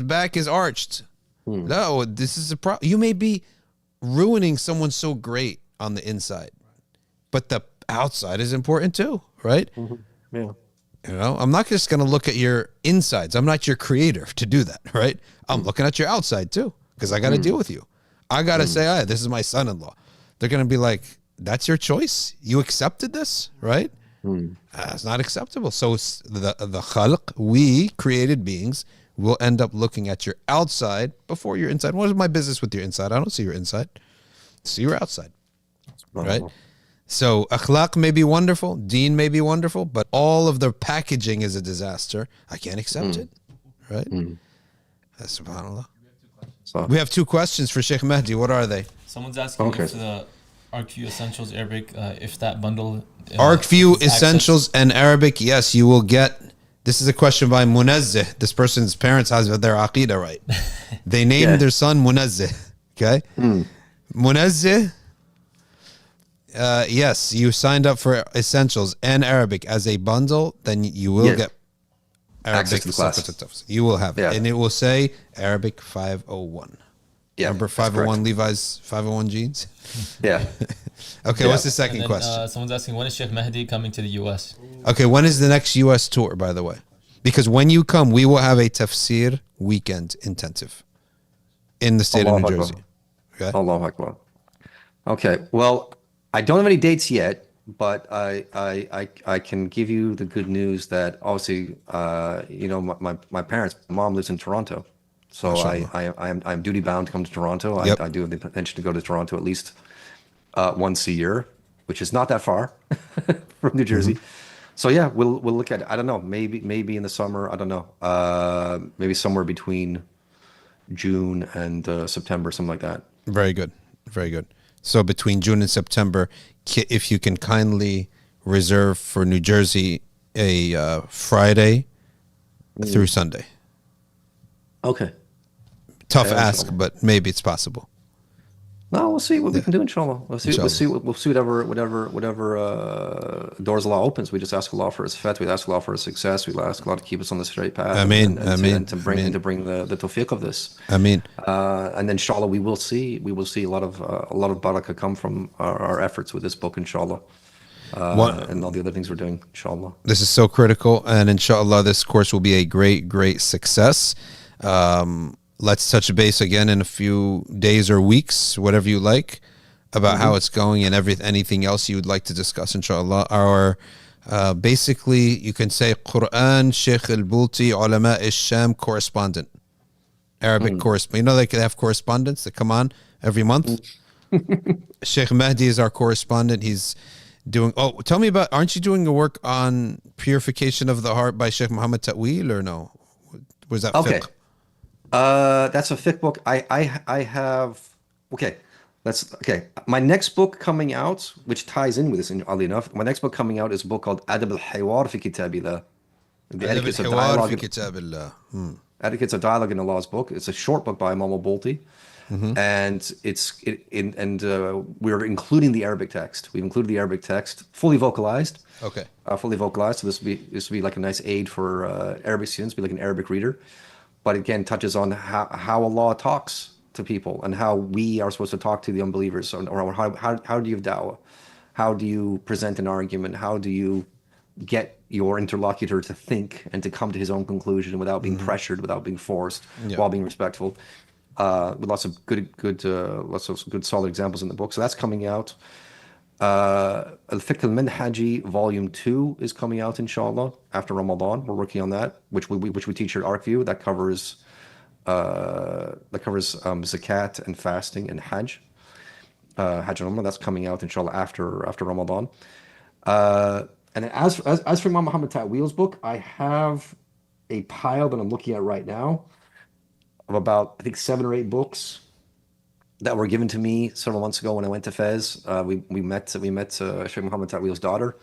back is arched. No, this is a problem. You may be ruining someone so great on the inside, but the outside is important too, right? Yeah. You know, I'm not just going to look at your insides. I'm not your creator to do that, right? I'm looking at your outside too, because I got to deal with you. I got to say, hey, this is my son-in-law. They're going to be like, that's your choice? You accepted this, right? It's not acceptable. So the khalq, we created beings, will end up looking at your outside before your inside. What is my business with your inside? I don't see your inside. See your outside, right? So akhlaq may be wonderful, deen may be wonderful, but all of the packaging is a disaster. I can't accept it, right? SubhanAllah. So, We have 2 questions for Shaykh Mahdi. What are they? Someone's asking if the ArcView Essentials Arabic, if that bundle... ArcView Essentials and Arabic, yes, you will get... This is a question by Munazzeh. This person's parents has their aqidah right. They named their son Munazzeh, okay? Munazzeh, yes, you signed up for Essentials and Arabic as a bundle, then you will get Arabic access to the class. You will have it. And it will say Arabic 501. Yeah, Remember 501 Levi's 501 jeans? Yeah. Okay, what's the second question? Someone's asking, when is Shaykh Mahdi coming to the U.S.? Okay, when is the next U.S. tour, by the way? Because when you come, we will have a Tafsir weekend intensive in the state of New Jersey. Okay? Allahu Akbar. Okay, well, I don't have any dates yet, but I can give you the good news that obviously, you know, my parents, my mom lives in Toronto. So I'm duty bound to come to Toronto. I do have the intention to go to Toronto at least once a year, which is not that far from New Jersey. So yeah, we'll look at it. I don't know, maybe in the summer. I don't know. Maybe somewhere between June and September, something like that. Very good, very good. So between June and September, if you can kindly reserve for New Jersey a Friday through Sunday. Okay. Tough ask, but maybe it's possible. No, we'll see what we can do, inshallah. We'll see whatever doors Allah opens. We just ask Allah for His faith. We ask Allah for His success. We ask Allah to keep us on the straight path. Ameen. And to bring the tawfiq of this. Ameen. And then inshallah we will see a lot of barakah come from our efforts with this book, inshallah. And all the other things we're doing, inshallah. This is so critical, and inshallah this course will be a great success. Let's touch base again in a few days or weeks, whatever you like, about how it's going and anything else you would like to discuss, inshallah. Our basically, you can say Quran Shaykh al-Bulti Ulama al-Sham correspondent, Arabic correspondent. You know they have correspondents that come on every month. Shaykh Mahdi is our correspondent. He's doing. Oh, tell me about. Aren't you doing a work on purification of the heart by Shaykh Muhammad Ta'wil or no? Was that fiqh? That's a fiqh book. I have. Okay, my next book coming out, which ties in with this, oddly enough, my next book coming out is a book called Adab al-Hiwar fi Kitabillah. The Etiquettes of Dialogue. Etiquettes of Dialogue in Allah's book. It's a short book by Imam al-Bulti. And we're including the Arabic text. We've included the Arabic text, fully vocalized. Okay. Fully vocalized. So this will be like a nice aid for Arabic students, be like an Arabic reader. But again, touches on how Allah talks to people and how we are supposed to talk to the unbelievers, or how do you have da'wah? How do you present an argument? How do you get your interlocutor to think and to come to his own conclusion without being pressured, without being forced, while being respectful? With lots of good solid examples in the book. So that's coming out. Al-Fiqh al-Manhaji Volume 2 is coming out, inshallah, after Ramadan. We're working on that, which we teach at ArcView. That covers zakat and fasting and Hajj. Hajj and Umrah, that's coming out, inshallah, after Ramadan. And as for Imam Muhammad Ta'wil's book, I have a pile that I'm looking at right now of about, I think, 7 or 8 books that were given to me several months ago when I went to Fez. We met Shaykh Muhammad Ta'wil's daughter,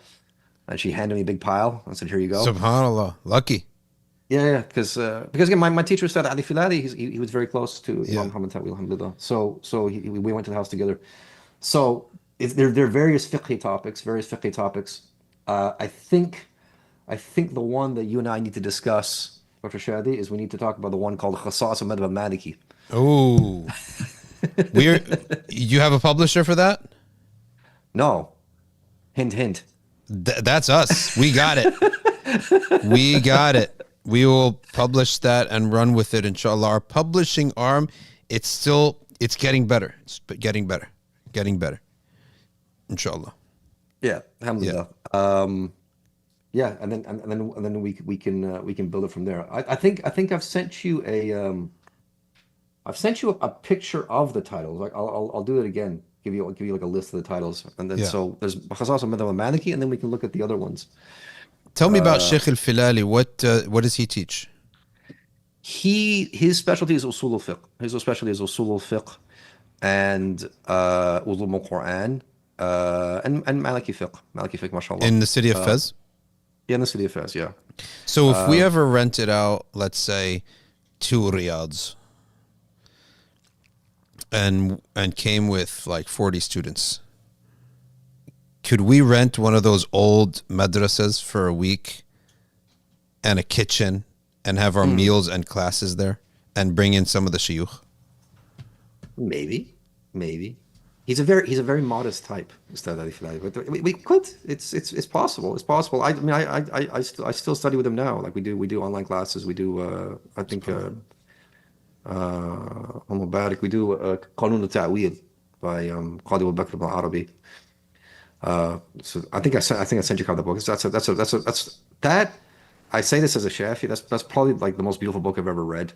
and she handed me a big pile and said, "Here you go." Subhanallah, lucky. Yeah, because again, my teacher said Ali Filali, he was very close to Yeah. Imam Muhammad Tawil, alhamdulillah. So we went to the house together. So there are various fiqhi topics. I think the one that you and I need to discuss, Dr. Shadi, is we need to talk about the one called Khasas al-Madhab al-Maliki. Oh, we're you have a publisher for that? No, hint, hint. That's us. We got it. We got it. We will publish that and run with it, inshallah. Our publishing arm, it's getting better. It's getting better, inshallah. Yeah, alhamdulillah. Yeah, and then we can build it from there. I think I've sent you a picture of the titles. Like I'll do it again. Give you like a list of the titles, and then Yeah. so there's Khasas al-Madhab al-Maliki, and then we can look at the other ones. Tell me about Shaykh al-Filali. What does he teach? His specialty is usul al-fiqh. His specialty is usul al-fiqh and ulum al-Quran and Maliki fiqh, mashallah. In the city of Fez? Yeah, in the city of Fez, yeah. So if we ever rented out, let's say, 2 riyads and came with like 40 students, could we rent one of those old madrasas for a week and a kitchen and have our meals and classes there and bring in some of the shuyukh? Maybe. He's a very modest type, Ustad Ali Filali. But we could. It's possible. It's possible. I mean, I still study with him now. Like we do online classes. We do I think Mubarak. We do Qanun al-Ta'wil by Qadi al-Bakr ibn Arabi. So I think I sent you a copy of the book. That's that. I say this as a Shafi. That's probably like the most beautiful book I've ever read.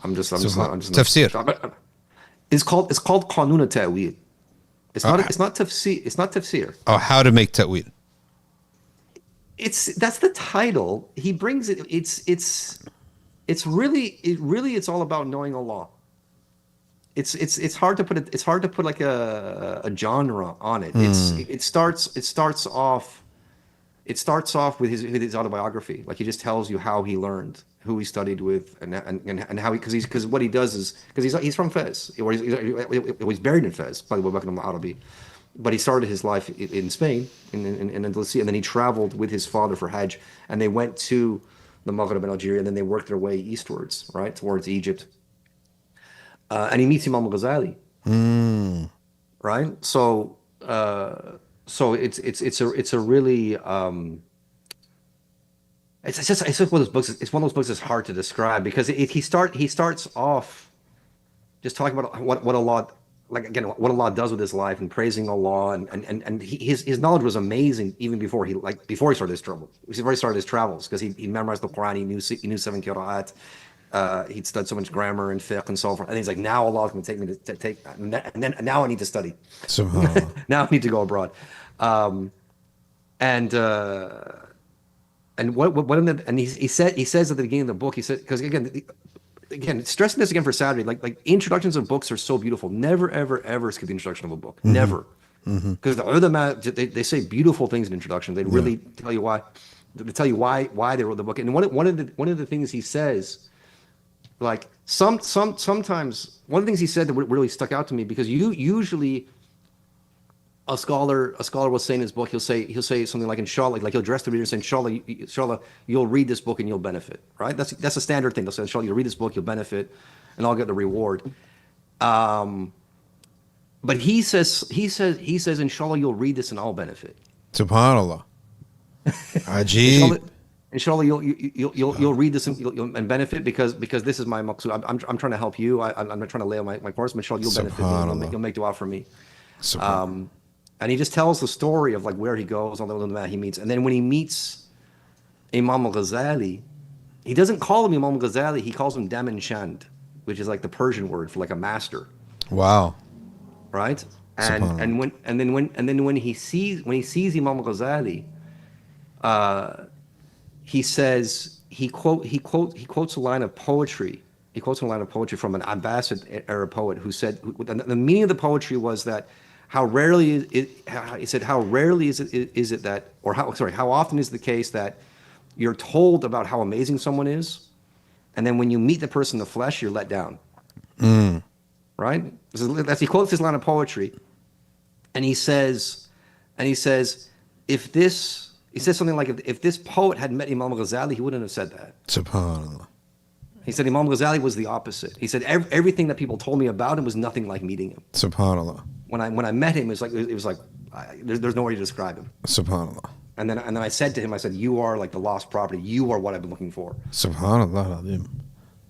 I'm just not. Tafsir. It's called Qanun al-Ta'wil. It's not tafsir. Oh, how to make ta'wil. That's the title. He brings it. It's really all about knowing Allah. It's hard to put it. It's hard to put like a genre on it. It starts off with his autobiography. Like he just tells you how he learned, who he studied with, and how because what he does is because he's from Fez, or he's buried in Fez, by Abu Bakr al-Arabi, but he started his life in Spain in Andalusia, and then he traveled with his father for Hajj, and they went to the Maghreb and Algeria, and then they worked their way eastwards, right, towards Egypt. And he meets Imam Ghazali, right? So it's a really it's just one of those books. It's one of those books that's hard to describe because he starts off just talking about what Allah, like again, what Allah does with his life and praising Allah, and his knowledge was amazing even before he started his travels because he memorized the Quran. He knew 7 qira'at. He'd studied so much grammar and fiqh and so forth. And he's like, now Allah is going to take me to take, and then now I need to study. Now I need to go abroad. He says at the beginning of the book, he said, because again, stressing this again for Saturday, like introductions of books are so beautiful. Never, ever skip the introduction of a book. Never. Because the ulama, they say beautiful things in introduction. They really tell you why. They tell you why they wrote the book. And one of the things he says, like sometimes one of the things he said that really stuck out to me, because usually a scholar will say in his book, he'll say something like inshallah, like he'll address the reader and say inshallah you'll read this book and you'll benefit, right? That's a standard thing. They'll say inshallah you'll read this book, you'll benefit, and I'll get the reward. But he says inshallah you'll read this and I'll benefit. Subhanallah. Ajib. Inshallah, you'll read this and benefit because this is my maqsood. I'm trying to help you. I'm not trying to lay out my course. Inshallah, you'll benefit. You'll make dua for me. And he just tells the story of like where he goes, all the man he meets, and then when he meets Imam Ghazali, he doesn't call him Imam Ghazali. He calls him Daman Chand, which is like the Persian word for like a master. Wow. Right. And when he sees Imam Ghazali, he says he quotes a line of poetry. He quotes a line of poetry from an Abbasid Arab poet who said the meaning of the poetry was that how often is the case that you're told about how amazing someone is, and then when you meet the person in the flesh, you're let down. Right? He quotes this line of poetry, and he says, he says something like, if this poet had met Imam Ghazali, he wouldn't have said that. Subhanallah. He said Imam Ghazali was the opposite. He said everything that people told me about him was nothing like meeting him. Subhanallah. When I met him, it was like there's no way to describe him. Subhanallah. And then I said to him, I said, you are like the lost property. You are what I've been looking for. Subhanallah al-Azim.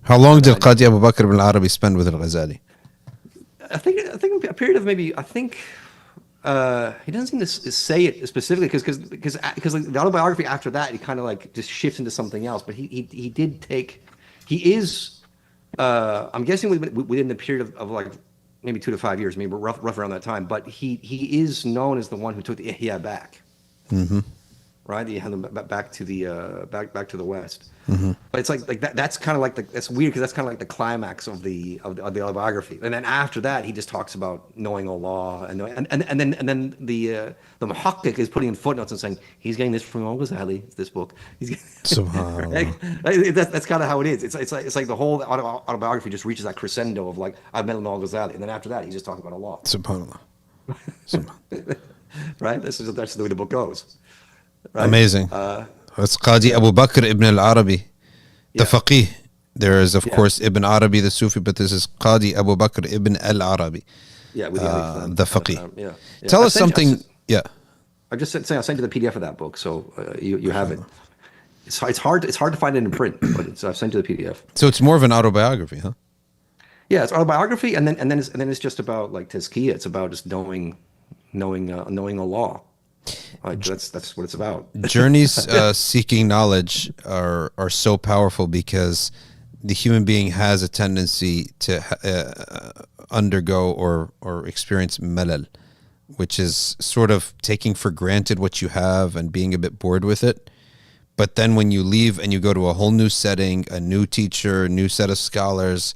How long did Qadi Abu Bakr ibn al-Arabi spend with al-Ghazali? I think a period of maybe, he doesn't seem to say it specifically because like the autobiography after that, he kind of like just shifts into something else. But he did take, he is, I'm guessing within the period of like maybe 2 to 5 years, maybe rough around that time. But he is known as the one who took the Ihya back. Mm-hmm. Right, you had them back to the back to the West. Mm-hmm. But it's like that. That's kind of like that's weird because that's kind of like the climax of the autobiography. And then after that, he just talks about knowing Allah and then the muhakkik is putting in footnotes and saying he's getting this from Al Ghazali. This book. Subhanallah. That's kind of how it is. It's like the whole autobiography just reaches that crescendo of like I've met Al Ghazali, and then after that, he's just talking about Allah. Subhanallah. Right. That's the way the book goes. Right? Amazing. It's Qadi Abu Bakr ibn al-Arabi, the faqih. There is, of course, Ibn Arabi, the Sufi, but this is Qadi Abu Bakr ibn al-Arabi, with the faqih. Tell us something. I just saying, I'll send you the PDF of that book, so you have it. It's hard to find it in print, but I've sent you the PDF. So it's more of an autobiography, huh? Yeah, it's autobiography, and then it's just about like tazkiyah. It's about just knowing Allah. That's what it's about. Journeys seeking knowledge are so powerful because the human being has a tendency to undergo or experience malal, which is sort of taking for granted what you have and being a bit bored with it. But then when you leave and you go to a whole new setting, a new teacher, a new set of scholars,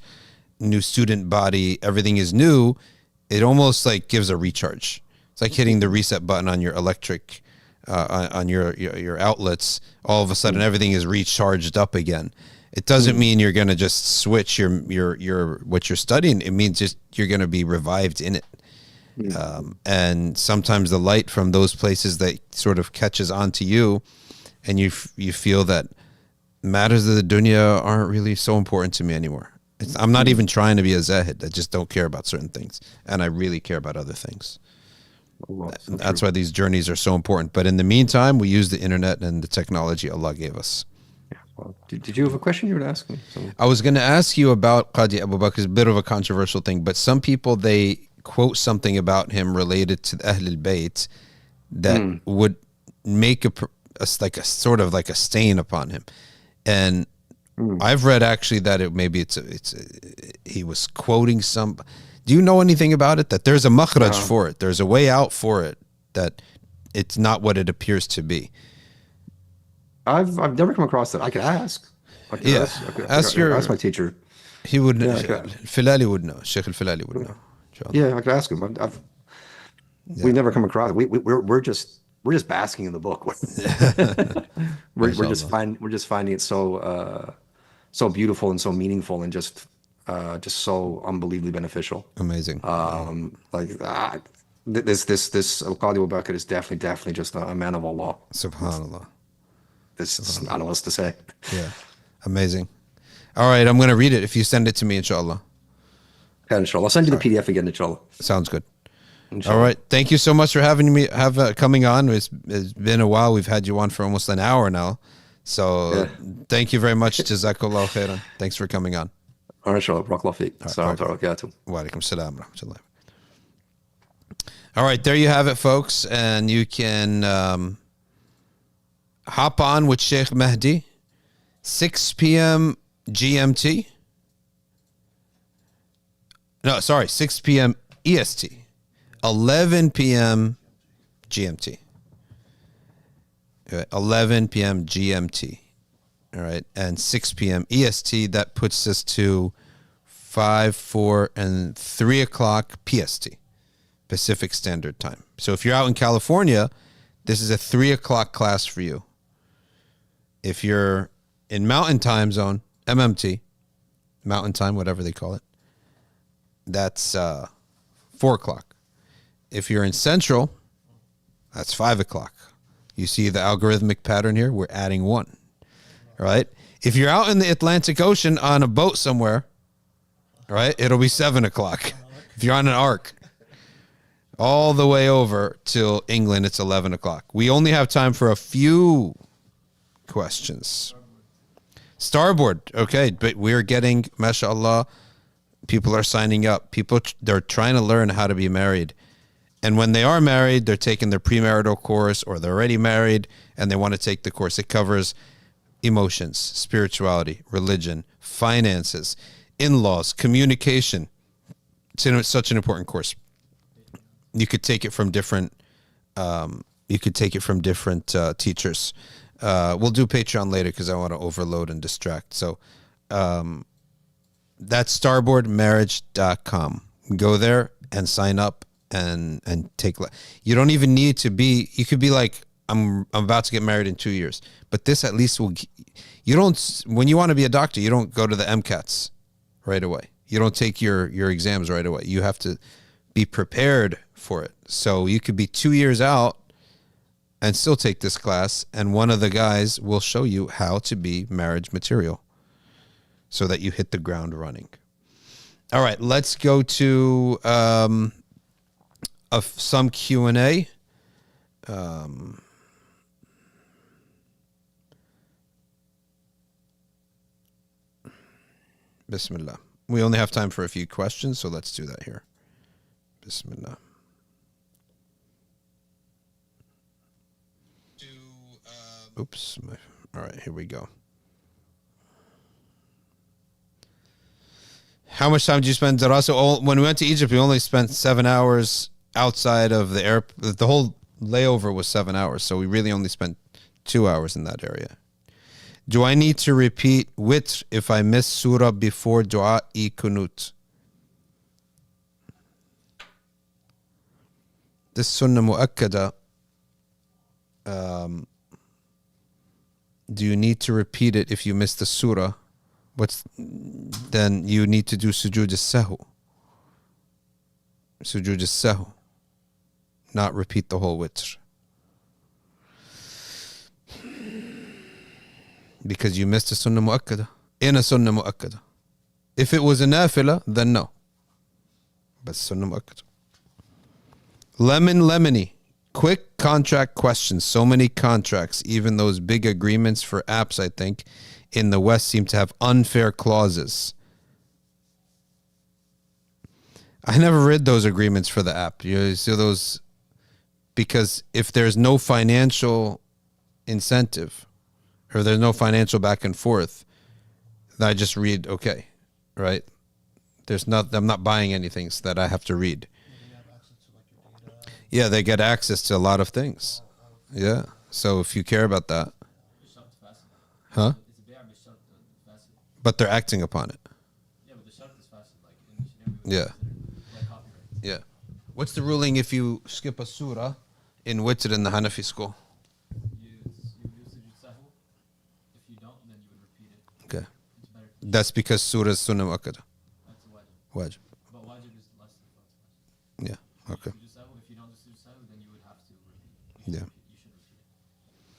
new student body, everything is new, it almost like gives a recharge. It's like hitting the reset button on your electric, on your outlets. All of a sudden, everything is recharged up again. It doesn't mean you're going to just switch your what you're studying. It means just you're going to be revived in it. And sometimes the light from those places that sort of catches onto you, and you feel that matters of the dunya aren't really so important to me anymore. I'm not even trying to be a zahid. I just don't care about certain things, and I really care about other things. Well, that's why these journeys are so important. But in the meantime, we use the internet and the technology Allah gave us. Yeah, well, did you have a question you were asking? I was going to ask you about Qadi Abu Bakr. It's a bit of a controversial thing, but some people, they quote something about him related to the Ahlul Bayt that would make a sort of like a stain upon him. And I've read actually that he was quoting some. Do you know anything about it? That there's a makhraj for it. There's a way out for it. That it's not what it appears to be. I've never come across that. I could ask. Ask my teacher. He would know. Filali would know. Sheikh al-Filali would know. Yeah, I could ask him. We've never come across it. We're just basking in the book. we're just finding it so beautiful and so meaningful and just so unbelievably beneficial. Amazing. This Al-Qadi Abu Bakr is definitely just a man of Allah. Subhanallah. I don't know what else to say. Yeah. Amazing. All right, I'm going to read it if you send it to me, inshallah. Yeah, inshallah. I'll send you the PDF again, inshallah. Sounds good. Inshallah. All right. Thank you so much for coming on. It's been a while. We've had you on for almost an hour now. So thank you very much. Jazakallah khairan. Thanks for coming on. All right, inshallah. Barakallahu feek. Assalamu alaikum. Wa alaikum salam wa rahmatullah. All right, there you have it, folks. And you can hop on with Shaykh Mahdi, 6 p.m. GMT. No, sorry, 6 p.m. EST. 11 p.m. GMT. 11 p.m. GMT. All right. And 6 p.m. EST. That puts us to 5, 4, and 3 o'clock PST, Pacific Standard Time. So if you're out in California, this is a 3 o'clock class for you. If you're in mountain time zone, MMT, mountain time, whatever they call it, that's 4 o'clock. If you're in central, that's 5 o'clock. You see the algorithmic pattern here? We're adding 1, right? If you're out in the Atlantic Ocean on a boat somewhere, right, it'll be 7 o'clock. If you're on an ark, all the way over till England, it's 11 o'clock. We only have time for a few questions. Starboard, okay, but we're getting, mashallah, people are signing up. People, they're trying to learn how to be married. And when they are married, they're taking their premarital course, or they're already married and they want to take the course. It covers emotions, spirituality, religion, finances, in-laws, communication. It's such an important course. You could take it from different teachers. We'll do Patreon later because I want to overload and distract. So that's starboardmarriage.com. Go there and sign up and take. You don't even need to be, you could be like, I'm about to get married in 2 years. But this at least will, you don't, when you want to be a doctor, you don't go to the MCATs right away. You don't take your exams right away. You have to be prepared for it. So you could be 2 years out and still take this class, and one of the guys will show you how to be marriage material so that you hit the ground running. All right, let's go to some Q&A. Bismillah. We only have time for a few questions, so let's do that here. Bismillah. Oops. All right, here we go. How much time did you spend Darasa? When we went to Egypt, we only spent 7 hours outside of the air. The whole layover was 7 hours, so we really only spent 2 hours in that area. Do I need to repeat witr if I miss surah before du'a-i kunut? This sunnah mu'akkada. Do you need to repeat it if you miss the surah? Then you need to do sujood as-sahw. Sujood as-sahw. Not repeat the whole witr. Because you missed a sunnah mu'akkada. In a sunnah mu'akkada. If it was a nafila, then no. But sunnah mu'akkada. Lemony. Quick contract questions. So many contracts, even those big agreements for apps, I think, in the West seem to have unfair clauses. I never read those agreements for the app. You see those, because if there's no financial incentive, or there's no financial back and forth, then I just read, okay, right? I'm not buying anything so that I have to read. Yeah, they get access to a lot of things. Yeah. So if you care about that. Huh? But they're acting upon it. Yeah. Yeah. What's the ruling if you skip a surah in witr in the Hanafi school? Okay. That's because surah is sunnah mu'akkada. Wajib. But wajib is less than Yeah. Okay. If you don't do sujood, then you would have to repeat. Yeah. You should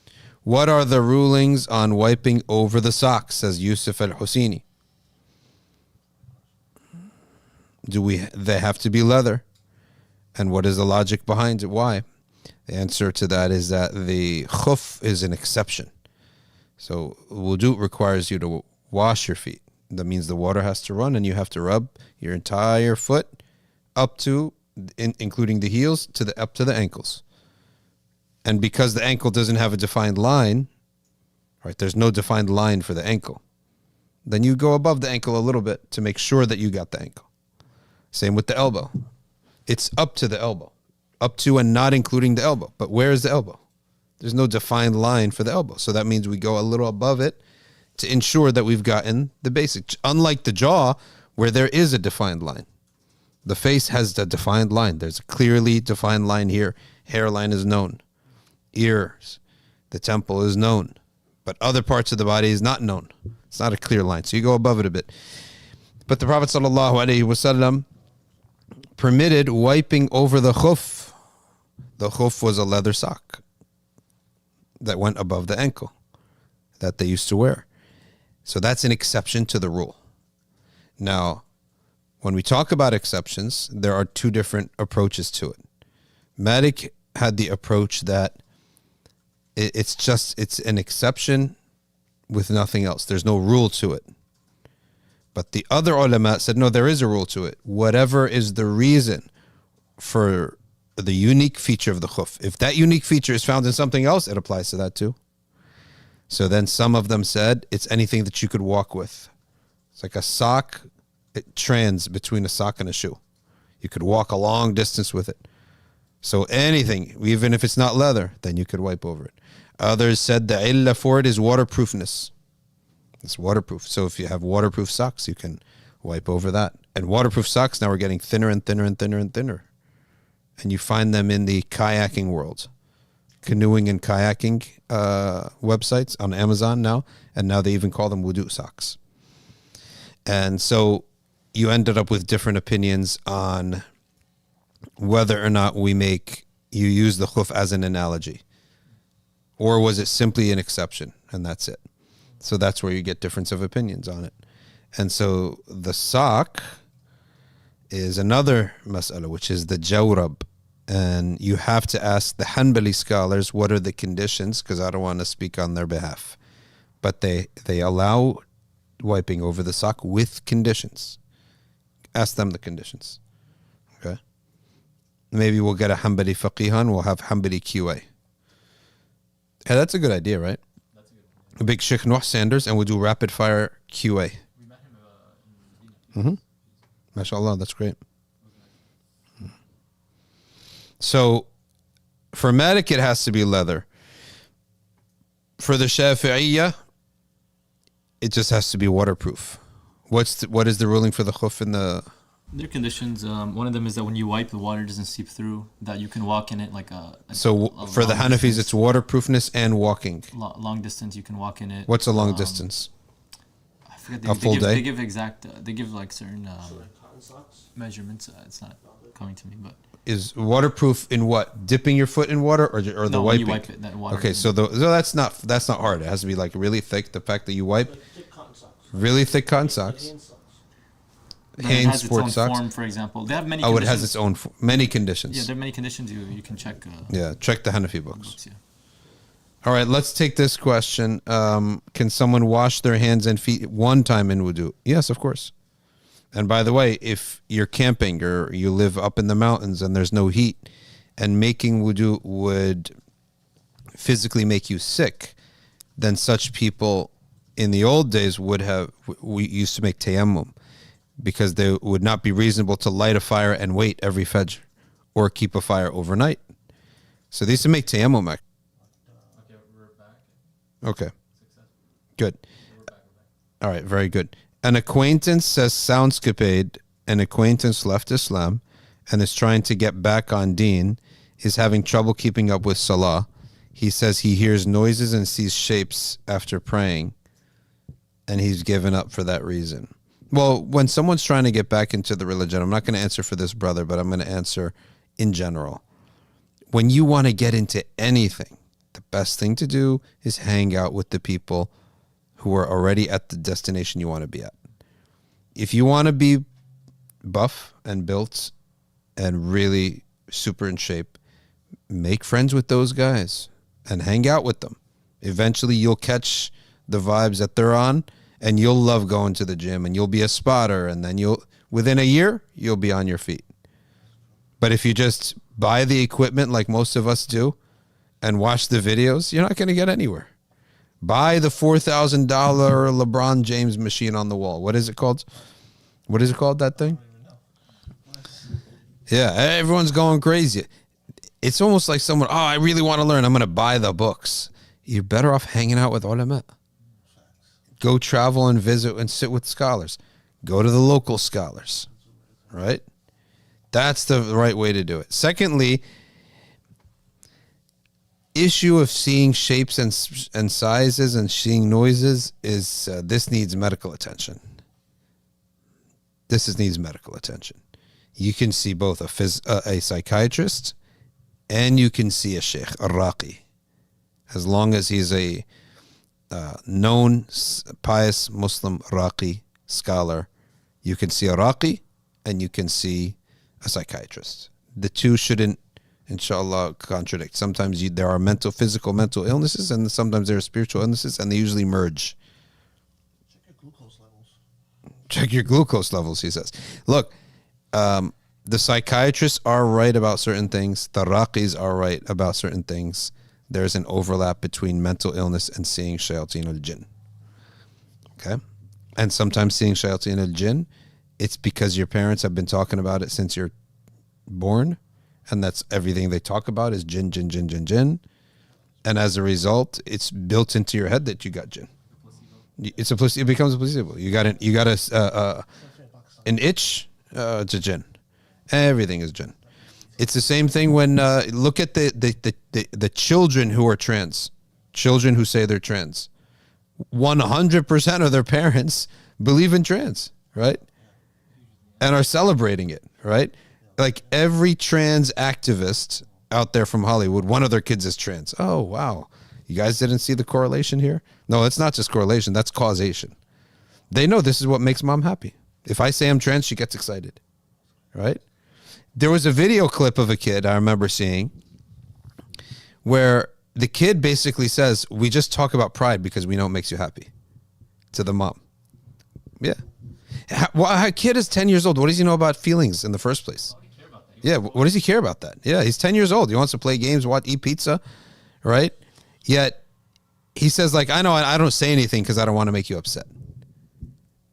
repeat it. What are the rulings on wiping over the socks, says Yusuf al-Husini? They have to be leather? And what is the logic behind it? Why? The answer to that is that the khuf is an exception. So wudu requires you to wash your feet. That means the water has to run and you have to rub your entire foot up to, including the heels, up to the ankles. And because the ankle doesn't have a defined line, right? There's no defined line for the ankle. Then you go above the ankle a little bit to make sure that you got the ankle. Same with the elbow. It's up to the elbow. Up to and not including the elbow. But where is the elbow? There's no defined line for the elbow. So that means we go a little above it to ensure that we've gotten the basic. Unlike the jaw, where there is a defined line. The face has the defined line. There's a clearly defined line here. Hairline is known. Ears. The temple is known. but other parts of the body is not known. It's not a clear line. So you go above it a bit. But the Prophet ﷺ permitted wiping over the khuf. The khuf was a leather sock that went above the ankle that they used to wear. So that's an exception to the rule. Now, when we talk about exceptions, there are two different approaches to it. Malik had the approach that it's an exception with nothing else. There's no rule to it. But the other ulama said, no, there is a rule to it. Whatever is the reason for the unique feature of the khuf. If that unique feature is found in something else, it applies to that too. So then some of them said it's anything that you could walk with. It's like a sock, it trans between a sock and a shoe. You could walk a long distance with it. So anything, even if it's not leather, then you could wipe over it. Others said the illah for it is waterproofness. It's waterproof. So if you have waterproof socks, you can wipe over that. And waterproof socks now are getting thinner and thinner and thinner and thinner. And you find them in the kayaking world. Canoeing and kayaking websites on Amazon now. And now they even call them wudu socks. And so you ended up with different opinions on whether or not you use the khuf as an analogy. Or was it simply an exception and that's it? So that's where you get difference of opinions on it. And so the sock is another mas'ala, which is the jawrab. And you have to ask the Hanbali scholars what are the conditions, because I don't want to speak on their behalf. But they allow wiping over the sock with conditions. Ask them the conditions. Okay? Maybe we'll get a Hanbali faqih, we'll have Hanbali QA. Hey, that's a good idea, right? That's a good idea. A big Shaykh Noah Sanders, and we'll do rapid fire QA. We met him in Medina. MashaAllah, that's great. So, for Malik, it has to be leather. For the Shafi'iyya, it just has to be waterproof. What is the ruling for the khuf in the... There are conditions. One of them is that when you wipe, the water doesn't seep through. That you can walk in it like a for the Hanafis, distance. It's waterproofness and walking. Long distance, you can walk in it. What's a long distance? I forget. A full day? They give exact. They give like certain measurements. It's not coming to me, but is waterproof in what? Dipping your foot in water or the wiping? When you wipe it, that water. Okay, so that's not hard. It has to be like really thick. The fact that you wipe really thick cotton socks. Hanes sports socks. Form, for example, they have many. It has its own many conditions. Yeah, there are many conditions you can check. Check the Hanafi books. Yeah. All right, let's take this question. Can someone wash their hands and feet one time in wudu? Yes, of course. And by the way, if you're camping or you live up in the mountains and there's no heat, and making wudu would physically make you sick, then such people in the old days we used to make tayammum, because they would not be reasonable to light a fire and wait every fajr or keep a fire overnight. So they used to make tayammum. Okay, we're back. Okay, good. All right, very good. An acquaintance says Soundscapade, an acquaintance left Islam and is trying to get back on deen, is having trouble keeping up with salah. He says he hears noises and sees shapes after praying, and he's given up for that reason. Well, when someone's trying to get back into the religion, I'm not going to answer for this brother, but I'm going to answer in general. When you want to get into anything, the best thing to do is hang out with the people who are already at the destination you want to be at. If you want to be buff and built and really super in shape, make friends with those guys and hang out with them. Eventually you'll catch the vibes that they're on, and you'll love going to the gym, and you'll be a spotter, and then within a year, you'll be on your feet. But if you just buy the equipment like most of us do and watch the videos, you're not going to get anywhere. Buy the $4,000 LeBron James machine on the wall. What is it called? What is it called, that thing? Yeah, everyone's going crazy. It's almost like someone, I really want to learn. I'm going to buy the books. You're better off hanging out with ulama. Go travel and visit and sit with scholars. Go to the local scholars, right? That's the right way to do it. Secondly, issue of seeing shapes and sizes and seeing noises is this needs medical attention. Needs medical attention. You can see both a psychiatrist and you can see a sheikh, a raqi, as long as he's a known pious Muslim raqi scholar. You can see a raqi and you can see a psychiatrist. The two shouldn't, inshallah, contradict. Sometimes there are physical mental illnesses, and sometimes there are spiritual illnesses, and they usually merge. Check your glucose levels. Check your glucose levels, he says. Look, the psychiatrists are right about certain things. The raqis are right about certain things. There's an overlap between mental illness and seeing shayateen al-jinn. Okay? And sometimes seeing shayateen al-jinn, it's because your parents have been talking about it since you're born, and that's everything they talk about is jinn, jinn, jinn, jinn, jinn. And as a result, it's built into your head that you got jinn. It's a placebo. It becomes a placebo. You got an itch to jinn. Everything is jinn. It's the same thing when look at the children who are trans, children who say they're trans. 100% of their parents believe in trans, right? And are celebrating it, right? Like every trans activist out there from Hollywood, one of their kids is trans. Oh, wow. You guys didn't see the correlation here? No, it's not just correlation. That's causation. They know this is what makes mom happy. If I say I'm trans, she gets excited, right? There was a video clip of a kid I remember seeing where the kid basically says, we just talk about pride because we know it makes you happy, to the mom. Yeah. Well, a kid is 10 years old. What does he know about feelings in the first place? Yeah, what does he care about that? Yeah, he's 10 years old. He wants to play games, eat pizza, right? Yet he says, like, I know I don't say anything because I don't want to make you upset.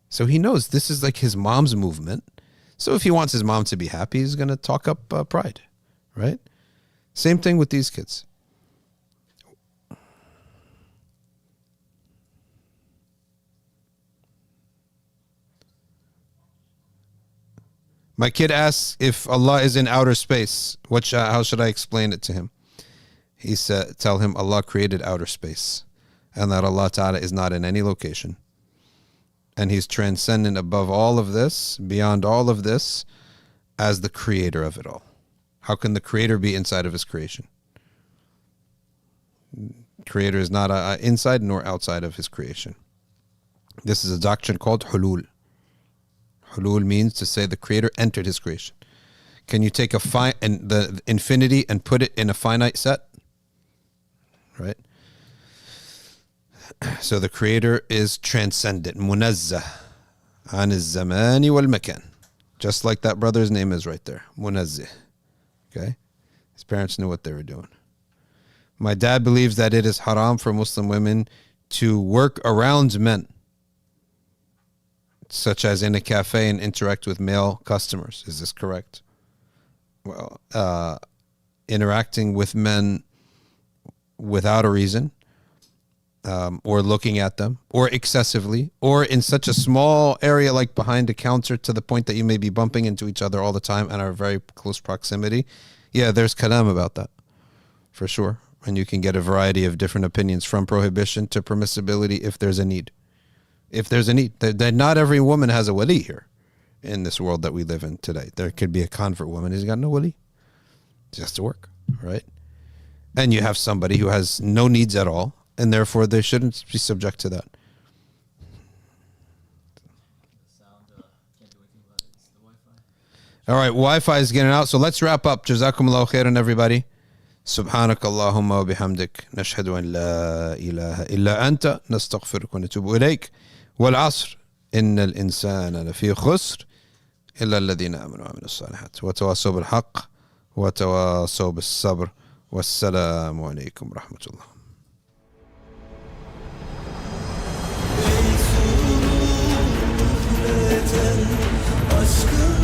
So he knows this is like his mom's movement. So if he wants his mom to be happy, he's going to talk up pride, right? Same thing with these kids. My kid asks if Allah is in outer space. How should I explain it to him? He said, tell him Allah created outer space and that Allah Ta'ala is not in any location. And he's transcendent above all of this, beyond all of this, as the creator of it all. How can the creator be inside of his creation? Creator is not inside nor outside of his creation. This is a doctrine called hulul. Hulul means to say the creator entered his creation. Can you take the infinity and put it in a finite set? Right? So the creator is transcendent, munazzah an az-zamani wal makan. Just like that brother's name is right there, munazzah. Okay? His parents knew what they were doing. My dad believes that it is haram for Muslim women to work around men, such as in a cafe and interact with male customers. Is this correct? Well, interacting with men without a reason, or looking at them, or excessively, or in such a small area like behind a counter to the point that you may be bumping into each other all the time and are very close proximity. Yeah, there's kalam about that, for sure. And you can get a variety of different opinions from prohibition to permissibility if there's a need. If there's a need. That not every woman has a wali here in this world that we live in today. There could be a convert woman who's got no wali. She has to work, right? And you have somebody who has no needs at all, and therefore they shouldn't be subject to that. All right, Wi-Fi is getting out, so let's wrap up. Jazakumullahu khairan, everybody. سبحانك اللهم وبحمدك نشهد أن لا إله إلا أنت نستغفرك ونتوب إليك والعصر إن الإنسان لفي خسر إلا الذين آمنوا وعملوا الصالحات وتواصوا بالحق وتواصوا بالصبر والسلام عليكم ورحمة الله. Canı aşkla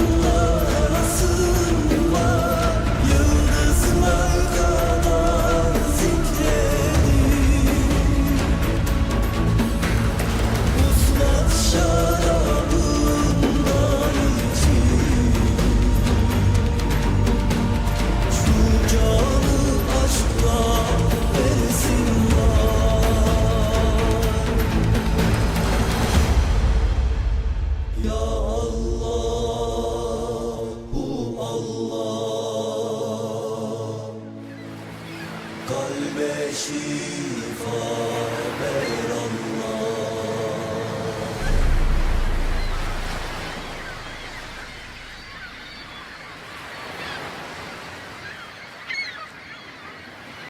به شیفا